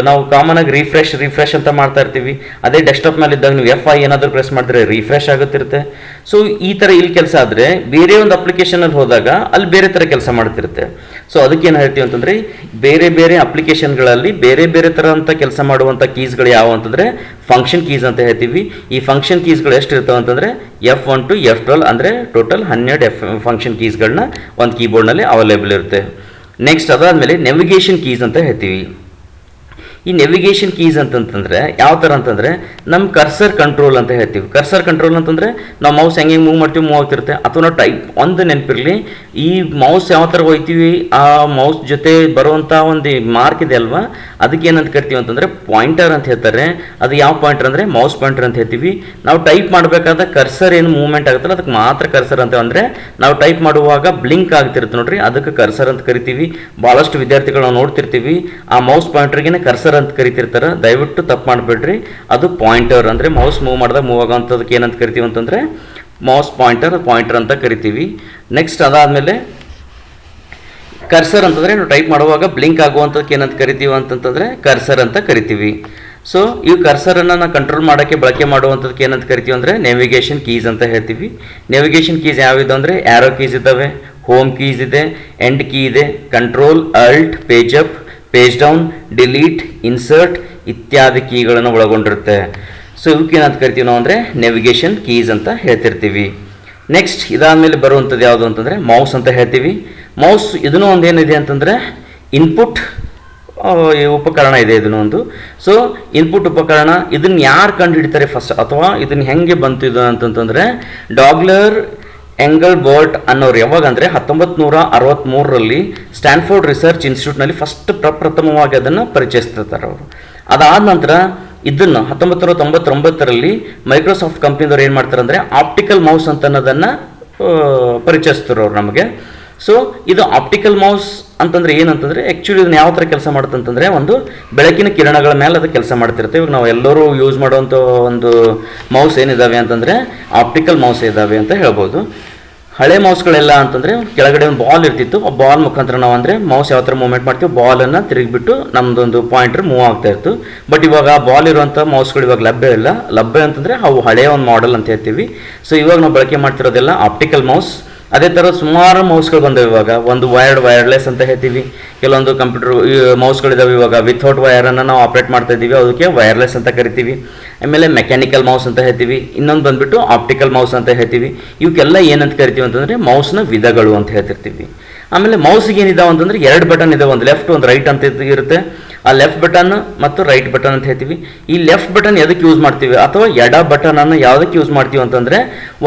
ನಾವು ಕಾಮನ್ ಆಗಿ ರಿಫ್ರೆಶ್ ಅಂತ ಮಾಡ್ತಾ ಇರ್ತೀವಿ. ಅದೇ ಡೆಸ್ಕ್ಟಾಪ್ ಮೇಲೆ ಇದ್ದಾಗ ನೀವು F5 ಏನಾದರೂ ಪ್ರೆಸ್ ಮಾಡಿದ್ರೆ ರಿಫ್ರೆಶ್ ಆಗುತ್ತಿರುತ್ತೆ. ಸೊ ಈ ಥರ ಇಲ್ಲಿ ಕೆಲಸ ಆದರೆ ಬೇರೆ ಒಂದು ಅಪ್ಲಿಕೇಶನಲ್ಲಿ ಹೋದಾಗ ಅಲ್ಲಿ ಬೇರೆ ಥರ ಕೆಲಸ ಮಾಡ್ತಿರುತ್ತೆ. ಸೊ ಅದಕ್ಕೇನು ಹೇಳ್ತೀವಿ ಅಂತಂದರೆ ಬೇರೆ ಬೇರೆ ಅಪ್ಲಿಕೇಶನ್ಗಳಲ್ಲಿ ಬೇರೆ ಬೇರೆ ಥರ ಅಂತ ಕೆಲಸ ಮಾಡುವಂಥ ಕೀಸ್ಗಳು ಯಾವ ಅಂತಂದರೆ ಫಂಕ್ಷನ್ ಕೀಸ್ ಅಂತ ಹೇಳ್ತೀವಿ. ಈ ಫಂಕ್ಷನ್ ಕೀಸ್ಗಳು ಎಷ್ಟು ಇರ್ತಾವೆ ಅಂತಂದರೆ F1 to F12 ಅಂದರೆ ಟೋಟಲ್ 12 ಫಂಕ್ಷನ್ ಕೀಸ್ಗಳನ್ನ ಒಂದು ಕೀಬೋರ್ಡ್ನಲ್ಲಿ ಅವೈಲೇಬಲ್ ಇರುತ್ತೆ. ನೆಕ್ಸ್ಟ್ ಅದಾದಮೇಲೆ ನೆವಿಗೇಷನ್ ಕೀಸ್ ಅಂತ ಹೇಳ್ತೀವಿ. ಈ ನೆವಿಗೇಷನ್ ಕೀಸ್ ಅಂತಂತಂದರೆ ಯಾವ ಥರ ಅಂತಂದರೆ ನಮ್ಮ ಕರ್ಸರ್ ಕಂಟ್ರೋಲ್ ಅಂತ ಹೇಳ್ತೀವಿ. ಕರ್ಸರ್ ಕಂಟ್ರೋಲ್ ಅಂತಂದರೆ ನಾವು ಮೌಸ್ ಹೆಂಗೆ ಮೂವ್ ಮಾಡ್ತೀವಿ ಮೂವ್ ಆಗ್ತಿರುತ್ತೆ. ಅಥವಾ ನಾವು ಟೈಪ್ ಒಂದು ನೆನಪಿರಲಿ, ಈ ಮೌಸ್ ಯಾವ ಥರ ಹೋಗ್ತೀವಿ ಆ ಮೌಸ್ ಜೊತೆ ಬರುವಂಥ ಒಂದು ಮಾರ್ಕ್ ಇದೆ ಅಲ್ವಾ, ಅದಕ್ಕೆ ಏನಂತ ಕರಿತೀವಿ ಅಂತಂದರೆ ಪಾಯಿಂಟರ್ ಅಂತ ಹೇಳ್ತಾರೆ. ಅದು ಯಾವ ಪಾಯಿಂಟರ್ ಅಂದರೆ ಮೌಸ್ ಪಾಯಿಂಟರ್ ಅಂತ ಹೇಳ್ತೀವಿ. ನಾವು ಟೈಪ್ ಮಾಡಬೇಕಾದ ಕರ್ಸರ್ ಏನು ಮೂವ್ಮೆಂಟ್ ಆಗುತ್ತಲ್ಲ ಅದಕ್ಕೆ ಮಾತ್ರ ಕರ್ಸರ್ ಅಂತ. ಅಂದರೆ ನಾವು ಟೈಪ್ ಮಾಡುವಾಗ ಬ್ಲಿಂಕ್ ಆಗ್ತಿರುತ್ತೆ ನೋಡ್ರಿ, ಅದಕ್ಕೆ ಕರ್ಸರ್ ಅಂತ ಕರಿತೀವಿ. ಭಾಳಷ್ಟು ವಿದ್ಯಾರ್ಥಿಗಳು ನಾವು ನೋಡ್ತಿರ್ತೀವಿ ಆ ಮೌಸ್ ಪಾಯಿಂಟರ್ಗೆ ಕರ್ಸರ್ ಅಂತ ಕರಿತಿರ್ತಾರೆ. ದಯವಿಟ್ಟು ತಪ್ಪು ಮಾಡಬೇಡ್ರಿ, ಅದು ಪಾಯಿಂಟರ್ ಅಂದರೆ ಮೌಸ್ ಮೂವ್ ಮಾಡಿದಾಗ ಮೂವ್ ಆಗೋಂಥದಕ್ಕೆ ಏನಂತ ಕರಿತೀವಿ ಅಂತಂದರೆ ಮೌಸ್ ಪಾಯಿಂಟರ್ ಅಂತ ಕರಿತೀವಿ. ನೆಕ್ಸ್ಟ್ ಅದಾದಮೇಲೆ ಕರ್ಸರ್ ಅಂತಂದರೆ ನಾವು ಟೈಪ್ ಮಾಡುವಾಗ ಬ್ಲಿಂಕ್ ಆಗುವಂಥದ್ದಕ್ಕೆ ಏನಂತ ಕರಿತೀವಿ ಅಂತಂತಂದರೆ ಕರ್ಸರ್ ಅಂತ ಕರಿತೀವಿ. ಸೊ ಈ ಕರ್ಸರನ್ನು ನಾವು ಕಂಟ್ರೋಲ್ ಮಾಡೋಕ್ಕೆ ಬಳಕೆ ಮಾಡುವಂಥದ್ದಕ್ಕೆ ಏನಂತ ಕರಿತೀವಿ ಅಂದರೆ ನೇವಿಗೇಷನ್ ಕೀಸ್ ಅಂತ ಹೇಳ್ತೀವಿ. ನೇವಿಗೇಷನ್ ಕೀಸ್ ಯಾವಿದೆ ಅಂದರೆ ಆ್ಯರೋ ಕೀಸ್ ಇದ್ದಾವೆ, ಹೋಮ್ ಕೀಸ್ ಇದೆ, ಎಂಡ್ ಕೀ ಇದೆ, control, alt, page up, page down, delete, insert ಇತ್ಯಾದಿ ಕೀಗಳನ್ನು ಒಳಗೊಂಡಿರುತ್ತೆ. ಸೊ ಇವಕ್ಕೆ ಏನಂತ ಕರಿತೀವಿ ನಾವು ಅಂದರೆ ನೇವಿಗೇಷನ್ ಕೀಸ್ ಅಂತ ಹೇಳ್ತಿರ್ತೀವಿ. ನೆಕ್ಸ್ಟ್ ಇದಾದಮೇಲೆ ಬರುವಂಥದ್ದು ಯಾವುದು ಅಂತಂದರೆ ಮೌಸ್ ಅಂತ ಹೇಳ್ತೀವಿ. ಮೌಸ್ ಇದನ್ನು ಒಂದು ಏನಿದೆ ಅಂತಂದರೆ ಇನ್ಪುಟ್ ಉಪಕರಣ ಇದೆ ಇದನ್ನು ಒಂದು. ಸೊ ಇನ್ಪುಟ್ ಉಪಕರಣ ಇದನ್ನು ಯಾರು ಕಂಡು ಹಿಡಿತಾರೆ ಫಸ್ಟ್, ಅಥವಾ ಇದನ್ನು ಹೆಂಗೆ ಬಂತು ಇದು ಅಂತಂತಂದರೆ ಡಾಗ್ಲರ್ ಎಂಗಲ್ಬರ್ಟ್ ಅನ್ನೋರು ಯಾವಾಗ ಅಂದರೆ 1963ರಲ್ಲಿ ಸ್ಟ್ಯಾನ್ಫೋರ್ಡ್ ರಿಸರ್ಚ್ ಇನ್ಸ್ಟಿಟ್ಯೂಟ್ನಲ್ಲಿ ಫಸ್ಟ್ ಪ್ರಪ್ರಥಮವಾಗಿ ಅದನ್ನು ಪರಿಚಯಿಸ್ತಿರ್ತಾರೆ ಅವರು. ಅದಾದ ನಂತರ ಇದನ್ನು 1999ರಲ್ಲಿ ಮೈಕ್ರೋಸಾಫ್ಟ್ ಕಂಪ್ನಿದವ್ರು ಏನು ಮಾಡ್ತಾರೆ ಅಂದರೆ ಆಪ್ಟಿಕಲ್ ಮೌಸ್ ಅಂತ ಅನ್ನೋದನ್ನು ಪರಿಚಯಿಸ್ತಾರೆ ಅವರು ನಮಗೆ. ಸೊ ಇದು ಆಪ್ಟಿಕಲ್ ಮೌಸ್ ಅಂತಂದರೆ ಏನಂತಂದರೆ ಆ್ಯಕ್ಚುಲಿ ಇದನ್ನು ಯಾವ ಥರ ಕೆಲಸ ಮಾಡುತ್ತೆ ಅಂತಂದರೆ ಒಂದು ಬೆಳಕಿನ ಕಿರಣಗಳ ಮೇಲೆ ಅದು ಕೆಲಸ ಮಾಡ್ತಿರುತ್ತೆ. ಇವಾಗ ನಾವು ಎಲ್ಲರೂ ಯೂಸ್ ಮಾಡುವಂಥ ಒಂದು ಮೌಸ್ ಏನಿದ್ದಾವೆ ಅಂತಂದರೆ ಆಪ್ಟಿಕಲ್ ಮೌಸ್ ಇದ್ದಾವೆ ಅಂತ ಹೇಳ್ಬೋದು. ಹಳೆ ಮೌಸ್ಗಳೆಲ್ಲ ಅಂತಂದರೆ ಕೆಳಗಡೆ ಒಂದು ಬಾಲ್ ಇರ್ತಿತ್ತು, ಆ ಬಾಲ್ ಮುಖಾಂತರ ನಾವು ಅಂದರೆ ಮೌಸ್ ಯಾವ ಥರ ಮೂವ್ಮೆಂಟ್ ಮಾಡ್ತೀವಿ, ಬಾಲನ್ನು ತಿರುಗಿಬಿಟ್ಟು ನಮ್ಮದೊಂದು ಪಾಯಿಂಟರ್ ಮೂವ್ ಆಗ್ತಾ ಇತ್ತು. ಬಟ್ ಇವಾಗ ಬಾಲ್ ಇರುವಂಥ ಮೌಸ್ಗಳು ಇವಾಗ ಲಭ್ಯ ಇಲ್ಲ. ಲಭ್ಯ ಅಂತಂದರೆ ಅವು ಹಳೆಯ ಒಂದು ಮಾಡೆಲ್ ಅಂತ ಹೇಳ್ತೀವಿ. ಸೊ ಇವಾಗ ನಾವು ಬಳಕೆ ಮಾಡ್ತಿರೋದೆಲ್ಲ ಆಪ್ಟಿಕಲ್ ಮೌಸ್. ಅದೇ ಥರ ಸುಮಾರು ಮೌಸ್ಗಳು ಬಂದವು ಇವಾಗ. ಒಂದು ವೈರ್ಲೆಸ್ ಅಂತ ಹೇಳ್ತೀವಿ. ಕೆಲವೊಂದು ಕಂಪ್ಯೂಟರ್ ಮೌಸ್ಗಳಿದ್ದಾವೆ ಇವಾಗ ವಿಥೌಟ್ ವೈರನ್ನು ನಾವು ಆಪ್ರೇಟ್ ಮಾಡ್ತಾ ಇದ್ದೀವಿ, ಅದಕ್ಕೆ ವೈರ್ಲೆಸ್ ಅಂತ ಕರಿತೀವಿ. ಆಮೇಲೆ ಮೆಕ್ಯಾನಿಕಲ್ ಮೌಸ್ ಅಂತ ಹೇಳ್ತೀವಿ. ಇನ್ನೊಂದು ಬಂದುಬಿಟ್ಟು ಆಪ್ಟಿಕಲ್ ಮೌಸ್ ಅಂತ ಹೇಳ್ತೀವಿ. ಇವಕ್ಕೆಲ್ಲ ಏನಂತ ಕರಿತೀವಿ ಅಂತಂದರೆ ಮೌಸ್ನ ವಿಧಗಳು ಅಂತ ಹೇಳ್ತಿರ್ತೀವಿ. ಆಮೇಲೆ ಮೌಸ್ಗೆ ಏನಿದಾವೆ ಅಂತಂದರೆ 2 ಬಟನ್ ಇದಾವೆ, ಒಂದು ಲೆಫ್ಟ್ ಒಂದು ರೈಟ್ ಅಂತ ಇರುತ್ತೆ. ಆ ಲೆಫ್ಟ್ ಬಟನ್ ಮತ್ತು ರೈಟ್ ಬಟನ್ ಅಂತ ಹೇಳ್ತೀವಿ. ಈ ಲೆಫ್ಟ್ ಬಟನ್ ಎದಕ್ಕೆ ಯೂಸ್ ಮಾಡ್ತೀವಿ ಅಥವಾ ಎಡ ಬಟನನ್ನು ಯಾವುದಕ್ಕೆ ಯೂಸ್ ಮಾಡ್ತೀವಿ ಅಂತಂದರೆ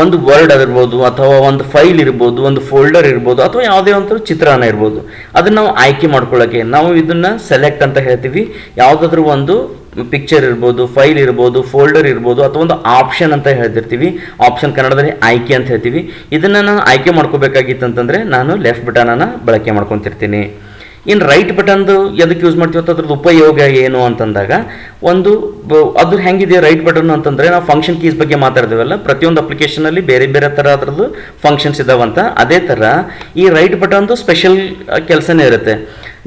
ಒಂದು ವರ್ಡ್ ಇರ್ಬೋದು, ಅಥವಾ ಒಂದು ಫೈಲ್ ಇರ್ಬೋದು, ಒಂದು ಫೋಲ್ಡರ್ ಇರ್ಬೋದು, ಅಥವಾ ಯಾವುದೇ ಒಂದು ಚಿತ್ರನ ಇರ್ಬೋದು, ಅದನ್ನು ನಾವು ಆಯ್ಕೆ ಮಾಡ್ಕೊಳ್ಳೋಕ್ಕೆ ನಾವು ಇದನ್ನು ಸೆಲೆಕ್ಟ್ ಅಂತ ಹೇಳ್ತೀವಿ. ಯಾವುದಾದ್ರೂ ಒಂದು ಪಿಕ್ಚರ್ ಇರ್ಬೋದು, ಫೈಲ್ ಇರ್ಬೋದು, ಫೋಲ್ಡರ್ ಇರ್ಬೋದು, ಅಥವಾ ಒಂದು ಆಪ್ಷನ್ ಅಂತ ಹೇಳ್ತಿರ್ತೀವಿ. ಆಪ್ಷನ್ ಕನ್ನಡದಲ್ಲಿ ಆಯ್ಕೆ ಅಂತ ಹೇಳ್ತೀವಿ. ಇದನ್ನು ನಾನು ಆಯ್ಕೆ ಮಾಡ್ಕೋಬೇಕಾಗಿತ್ತು ಅಂತಂದರೆ ನಾನು ಲೆಫ್ಟ್ ಬಟನನ್ನು ಬಳಕೆ ಮಾಡ್ಕೊತಿರ್ತೀನಿ. ಇನ್ನು ರೈಟ್ ಬಟನ್ದು ಎದಕ್ಕೆ ಯೂಸ್ ಮಾಡ್ತೀವಿ ಅಂತ ಅದ್ರದ್ದು ಉಪಯೋಗ ಏನು ಅಂತಂದಾಗ ಒಂದು ಅದು ಹೆಂಗಿದೆ ರೈಟ್ ಬಟನ್ ಅಂತಂದರೆ ನಾವು ಫಂಕ್ಷನ್ ಕೀಸ್ ಬಗ್ಗೆ ಮಾತಾಡ್ತೀವಲ್ಲ, ಪ್ರತಿಯೊಂದು ಅಪ್ಲಿಕೇಶನಲ್ಲಿ ಬೇರೆ ಬೇರೆ ಥರ ಅದರದ್ದು ಫಂಕ್ಷನ್ಸ್ ಇದಾವಂತ. ಅದೇ ಥರ ಈ ರೈಟ್ ಬಟನ್ದು ಸ್ಪೆಷಲ್ ಕೆಲಸನೇ ಇರುತ್ತೆ.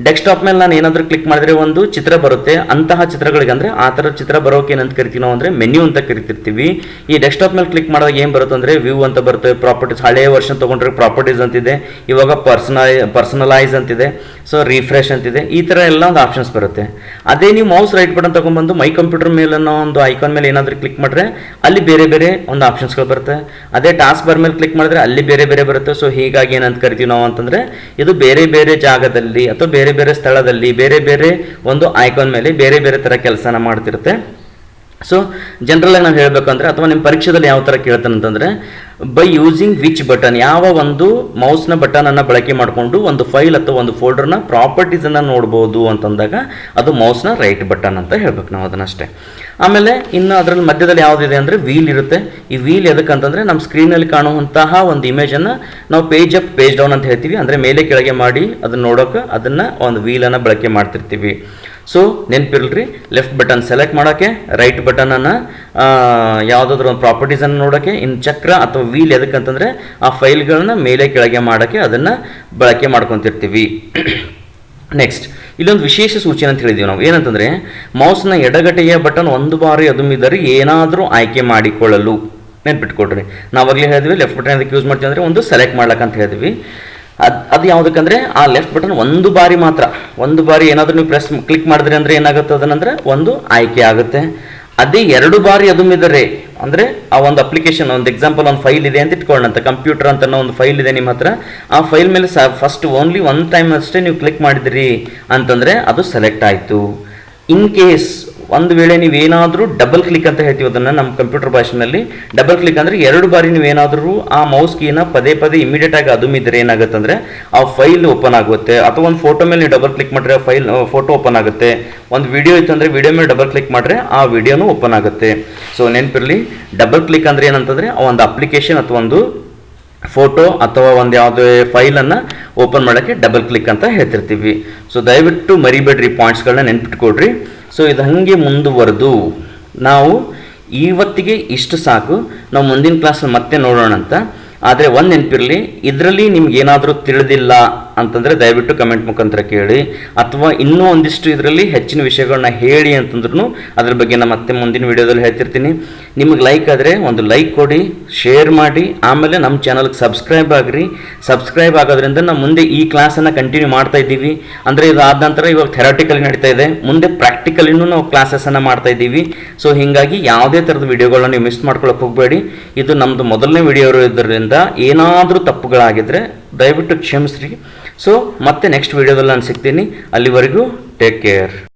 ಡೆಸ್ಕ್ಟಾಪ್ ಮೇಲೆ ನಾನು ಏನಾದರೂ ಕ್ಲಿಕ್ ಮಾಡಿದ್ರೆ ಒಂದು ಚಿತ್ರ ಬರುತ್ತೆ. ಅಂತಹ ಚಿತ್ರಗಳಿಗೆ ಅಂದರೆ ಆ ಥರ ಚಿತ್ರ ಬರೋಕೆ ಏನಂತ ಕರಿತೀವಿ ನಾವು ಅಂದರೆ ಮೆನ್ಯೂ ಅಂತ ಕರಿತಿರ್ತೀವಿ. ಈ ಡೆಸ್ಕ್ಟಾಪ್ ಮೇಲೆ ಕ್ಲಿಕ್ ಮಾಡಿದಾಗ ಏನು ಬರುತ್ತೆ ಅಂದರೆ ವ್ಯೂ ಅಂತ ಬರುತ್ತೆ, ಪ್ರಾಪರ್ಟೀಸ್ ಹಳೆಯ ವರ್ಷನ್ ತೊಗೊಂಡ್ರೆ ಪ್ರಾಪರ್ಟೀಸ್ ಅಂತಿದೆ, ಇವಾಗ ಪರ್ಸನಲೈಸ್ ಅಂತಿದೆ, ಸೊ ರಿಫ್ರೆಶ್ ಅಂತಿದೆ. ಈ ಥರ ಎಲ್ಲ ಒಂದು ಆಪ್ಷನ್ಸ್ ಬರುತ್ತೆ. ಅದೇ ನೀವು ಮೌಸ್ ರೈಟ್ ಬಟನ್ ತೊಗೊಂಡ್ಬಂದು ಮೈ ಕಂಪ್ಯೂಟರ್ ಮೇಲೆ ಅನ್ನೋ ಒಂದು ಐಕಾನ್ ಮೇಲೆ ಏನಾದರೂ ಕ್ಲಿಕ್ ಮಾಡಿದ್ರೆ ಅಲ್ಲಿ ಬೇರೆ ಬೇರೆ ಒಂದು ಆಪ್ಷನ್ಸ್ಗಳು ಬರುತ್ತೆ. ಅದೇ ಟಾಸ್ಕ್ ಬಾರ್ ಮೇಲೆ ಕ್ಲಿಕ್ ಮಾಡಿದ್ರೆ ಅಲ್ಲಿ ಬೇರೆ ಬೇರೆ ಬರುತ್ತೆ. ಸೊ ಹೀಗಾಗಿ ಏನಂತ ಕರಿತೀವಿ ನಾವು ಅಂತಂದರೆ ಇದು ಬೇರೆ ಬೇರೆ ಜಾಗದಲ್ಲಿ ಅಥವಾ ಬೇರೆ ಬೇರೆ ಸ್ಥಳದಲ್ಲಿ ಬೇರೆ ಬೇರೆ ಒಂದು ಐಕಾನ್ ಮೇಲೆ ಬೇರೆ ಬೇರೆ ಥರ ಕೆಲಸನ ಮಾಡ್ತಿರುತ್ತೆ. ಸೊ ಜನರಲಾಗಿ ನಾವು ಹೇಳಬೇಕಂದ್ರೆ ಅಥವಾ ನಿಮ್ಮ ಪರೀಕ್ಷೆದಲ್ಲಿ ಯಾವ ಥರ ಕೇಳ್ತಾನೆ ಅಂತಂದರೆ ಬೈ ಯೂಸಿಂಗ್ ವಿಚ್ ಬಟನ್, ಯಾವ ಒಂದು ಮೌಸ್ನ ಬಟನನ್ನು ಬಳಕೆ ಮಾಡಿಕೊಂಡು ಒಂದು ಫೈಲ್ ಅಥವಾ ಒಂದು ಫೋಲ್ಡರ್ನ ಪ್ರಾಪರ್ಟೀಸನ್ನು ನೋಡ್ಬೋದು ಅಂತಂದಾಗ ಅದು ಮೌಸ್ನ ರೈಟ್ ಬಟನ್ ಅಂತ ಹೇಳ್ಬೇಕು ನಾವು ಅದನ್ನಷ್ಟೇ. ಆಮೇಲೆ ಇನ್ನು ಅದರಲ್ಲಿ ಮಧ್ಯದಲ್ಲಿ ಯಾವುದಿದೆ ಅಂದರೆ ವೀಲ್ ಇರುತ್ತೆ. ಈ ವೀಲ್ ಎದಕ್ಕಂತಂದರೆ ನಮ್ಮ ಸ್ಕ್ರೀನಲ್ಲಿ ಕಾಣುವಂತಹ ಒಂದು ಇಮೇಜನ್ನು ನಾವು ಪೇಜ್ ಅಪ್ ಪೇಜ್ ಡೌನ್ ಅಂತ ಹೇಳ್ತೀವಿ. ಅಂದರೆ ಮೇಲೆ ಕೆಳಗೆ ಮಾಡಿ ಅದನ್ನು ನೋಡೋಕೆ ಅದನ್ನು ಒಂದು ವೀಲನ್ನು ಬಳಕೆ ಮಾಡ್ತಿರ್ತೀವಿ. ಸೊ ನೆನಪಿರಲ್ರಿ, ಲೆಫ್ಟ್ ಬಟನ್ ಸೆಲೆಕ್ಟ್ ಮಾಡೋಕ್ಕೆ, ರೈಟ್ ಬಟನನ್ನು ಯಾವುದಾದ್ರೂ ಒಂದು ಪ್ರಾಪರ್ಟೀಸನ್ನು ನೋಡೋಕ್ಕೆ, ಇನ್ನು ಚಕ್ರ ಅಥವಾ ವೀಲ್ ಎದಕ್ಕಂತಂದರೆ ಆ ಫೈಲ್ಗಳನ್ನ ಮೇಲೆ ಕೆಳಗೆ ಮಾಡೋಕ್ಕೆ ಅದನ್ನು ಬಳಕೆ ಮಾಡ್ಕೊತಿರ್ತೀವಿ. ನೆಕ್ಸ್ಟ್ ಇಲ್ಲೊಂದು ವಿಶೇಷ ಸೂಚನೆ ಅಂತ ಹೇಳಿದ್ದೀವಿ ನಾವು. ಏನಂತಂದರೆ ಮೌಸ್ನ ಎಡಗಡೆಯ ಬಟನ್ ಒಂದು ಬಾರಿ ಅದುಮಿದರೆ ಏನಾದರೂ ಆಯ್ಕೆ ಮಾಡಿಕೊಳ್ಳಲು. ನೆನ್ಪಿಟ್ಕೊಡ್ರಿ, ನಾವಾಗಲೇ ಹೇಳಿದ್ವಿ ಲೆಫ್ಟ್ ಬಟನ್ ಅದಕ್ಕೆ ಯೂಸ್ ಮಾಡ್ತೀವಿ ಅಂದರೆ ಒಂದು ಸೆಲೆಕ್ಟ್ ಮಾಡ್ಲಕ್ಕಂತ ಹೇಳಿದ್ವಿ. ಅದು ಯಾವುದಕ್ಕಂದರೆ ಆ ಲೆಫ್ಟ್ ಬಟನ್ ಒಂದು ಬಾರಿ ಮಾತ್ರ, ಒಂದು ಬಾರಿ ಏನಾದರೂ ನೀವು ಕ್ಲಿಕ್ ಮಾಡಿದ್ರಿ ಅಂದರೆ ಏನಾಗುತ್ತೆ ಅದನ್ನಂದರೆ ಒಂದು ಆಯ್ಕೆ ಆಗುತ್ತೆ. ಅದೇ 2 ಬಾರಿ ಅದುಮಿದರೆ ಅಂದರೆ ಆ ಒಂದು ಅಪ್ಲಿಕೇಶನ್, ಒಂದು ಎಕ್ಸಾಂಪಲ್ ಒಂದು ಫೈಲ್ ಇದೆ ಅಂತ ಇಟ್ಕೊಳ್ಳೋಣ, ಕಂಪ್ಯೂಟರ್ ಅಂತ ಒಂದು ಫೈಲ್ ಇದೆ ನಿಮ್ಮ ಹತ್ರ. ಆ ಫೈಲ್ ಮೇಲೆ ಫಸ್ಟ್ ಓನ್ಲಿ ಒನ್ ಟೈಮ್ ಅಷ್ಟೇ ನೀವು ಕ್ಲಿಕ್ ಮಾಡಿದಿರಿ ಅಂತಂದರೆ ಅದು ಸೆಲೆಕ್ಟ್ ಆಯಿತು. ಇನ್ ಕೇಸ್ ಒಂದು ವೇಳೆ ನೀವೇನಾದರೂ ಡಬಲ್ ಕ್ಲಿಕ್ ಅಂತ ಹೇಳ್ತೀವಿ ಅದನ್ನು ನಮ್ಮ ಕಂಪ್ಯೂಟರ್ ಭಾಷೆಯಲ್ಲಿ. ಡಬಲ್ ಕ್ಲಿಕ್ ಅಂದರೆ 2 ಬಾರಿ ನೀವೇನಾದರೂ ಆ ಮೌಸ್ ಕೀನ ಪದೇ ಪದೇ ಇಮಿಡಿಯೇಟಾಗಿ ಅದುಮಿದ್ರೆ ಏನಾಗುತ್ತೆ ಅಂದರೆ ಆ ಫೈಲ್ ಓಪನ್ ಆಗುತ್ತೆ. ಅಥವಾ ಒಂದು ಫೋಟೋ ಮೇಲೆ ನೀವು ಡಬಲ್ ಕ್ಲಿಕ್ ಮಾಡಿದ್ರೆ ಫೋಟೋ ಓಪನ್ ಆಗುತ್ತೆ. ಒಂದು ವಿಡಿಯೋ ಇತ್ತು ಅಂದರೆ ವಿಡಿಯೋ ಮೇಲೆ ಡಬಲ್ ಕ್ಲಿಕ್ ಮಾಡಿದ್ರೆ ಆ ವಿಡಿಯೋನೂ ಓಪನ್ ಆಗುತ್ತೆ. ಸೊ ನೆನಪಿರಲಿ, ಡಬಲ್ ಕ್ಲಿಕ್ ಅಂದರೆ ಏನಂತಂದರೆ ಆ ಒಂದು ಅಪ್ಲಿಕೇಶನ್ ಅಥವಾ ಒಂದು ಫೋಟೋ ಅಥವಾ ಒಂದು ಯಾವುದೇ ಫೈಲನ್ನು ಓಪನ್ ಮಾಡೋಕ್ಕೆ ಡಬಲ್ ಕ್ಲಿಕ್ ಅಂತ ಹೇಳ್ತಿರ್ತೀವಿ. ಸೊ ದಯವಿಟ್ಟು ಮರಿಬೇಡ್ರಿ, ಪಾಯಿಂಟ್ಸ್ಗಳನ್ನ ನೆನ್ಪಿಟ್ಕೊಡ್ರಿ. ಸೊ ಇದು ಹಾಗೆ ಮುಂದುವರೆದು ನಾವು ಇವತ್ತಿಗೆ ಇಷ್ಟು ಸಾಕು. ನಾವು ಮುಂದಿನ ಕ್ಲಾಸಲ್ಲಿ ಮತ್ತೆ ನೋಡೋಣ ಅಂತ. ಆದರೆ ಒಂದು ನೆನಪಿರಲಿ, ಇದರಲ್ಲಿ ನಿಮ್ಗೆ ಏನಾದರೂ ತಿಳಿದಿಲ್ಲ ಅಂತಂದರೆ ದಯವಿಟ್ಟು ಕಮೆಂಟ್ ಮುಖಾಂತರ ಕೇಳಿ, ಅಥವಾ ಇನ್ನೂ ಒಂದಿಷ್ಟು ಇದರಲ್ಲಿ ಹೆಚ್ಚಿನ ವಿಷಯಗಳನ್ನ ಹೇಳಿ ಅಂತಂದ್ರೂ ಅದ್ರ ಬಗ್ಗೆ ನಾನು ಮತ್ತೆ ಮುಂದಿನ ವಿಡಿಯೋದಲ್ಲಿ ಹೇಳ್ತಿರ್ತೀನಿ. ನಿಮಗೆ ಲೈಕ್ ಆದರೆ ಒಂದು ಲೈಕ್ ಕೊಡಿ, ಶೇರ್ ಮಾಡಿ, ಆಮೇಲೆ ನಮ್ಮ ಚಾನಲ್ಗೆ ಸಬ್ಸ್ಕ್ರೈಬ್ ಆಗಿರಿ. ಸಬ್ಸ್ಕ್ರೈಬ್ ಆಗೋದ್ರಿಂದ ನಾವು ಮುಂದೆ ಈ ಕ್ಲಾಸನ್ನು ಕಂಟಿನ್ಯೂ ಮಾಡ್ತಾ ಇದ್ದೀವಿ. ಅಂದರೆ ಇದು ಆದ ನಂತರ ಇವಾಗ ಥೆರಾಟಿಕಲ್ ನಡೀತಾ ಇದೆ, ಮುಂದೆ ಪ್ರಾಕ್ಟಿಕಲಿನೂ ನಾವು ಕ್ಲಾಸಸ್ಸನ್ನು ಮಾಡ್ತಾ ಇದ್ದೀವಿ. ಸೊ ಹೀಗಾಗಿ ಯಾವುದೇ ಥರದ ವಿಡಿಯೋಗಳನ್ನ ನೀವು ಮಿಸ್ ಮಾಡ್ಕೊಳ್ಳೋಕೆ ಹೋಗಬೇಡಿ. ಇದು ನಮ್ಮದು ಮೊದಲನೇ ವಿಡಿಯೋ ಇರೋದ್ರಿಂದ ಏನಾದರೂ ತಪ್ಪುಗಳಾಗಿದ್ದರೆ ದಯವಿಟ್ಟು ಕ್ಷಮಿಸ್ರಿ. ಸೊ ಮತ್ತೆ ನೆಕ್ಸ್ಟ್ ವಿಡಿಯೋದಲ್ಲಿ ನಾನು ಸಿಗ್ತೀನಿ. ಅಲ್ಲಿವರೆಗೂ ಟೇಕ್ ಕೇರ್.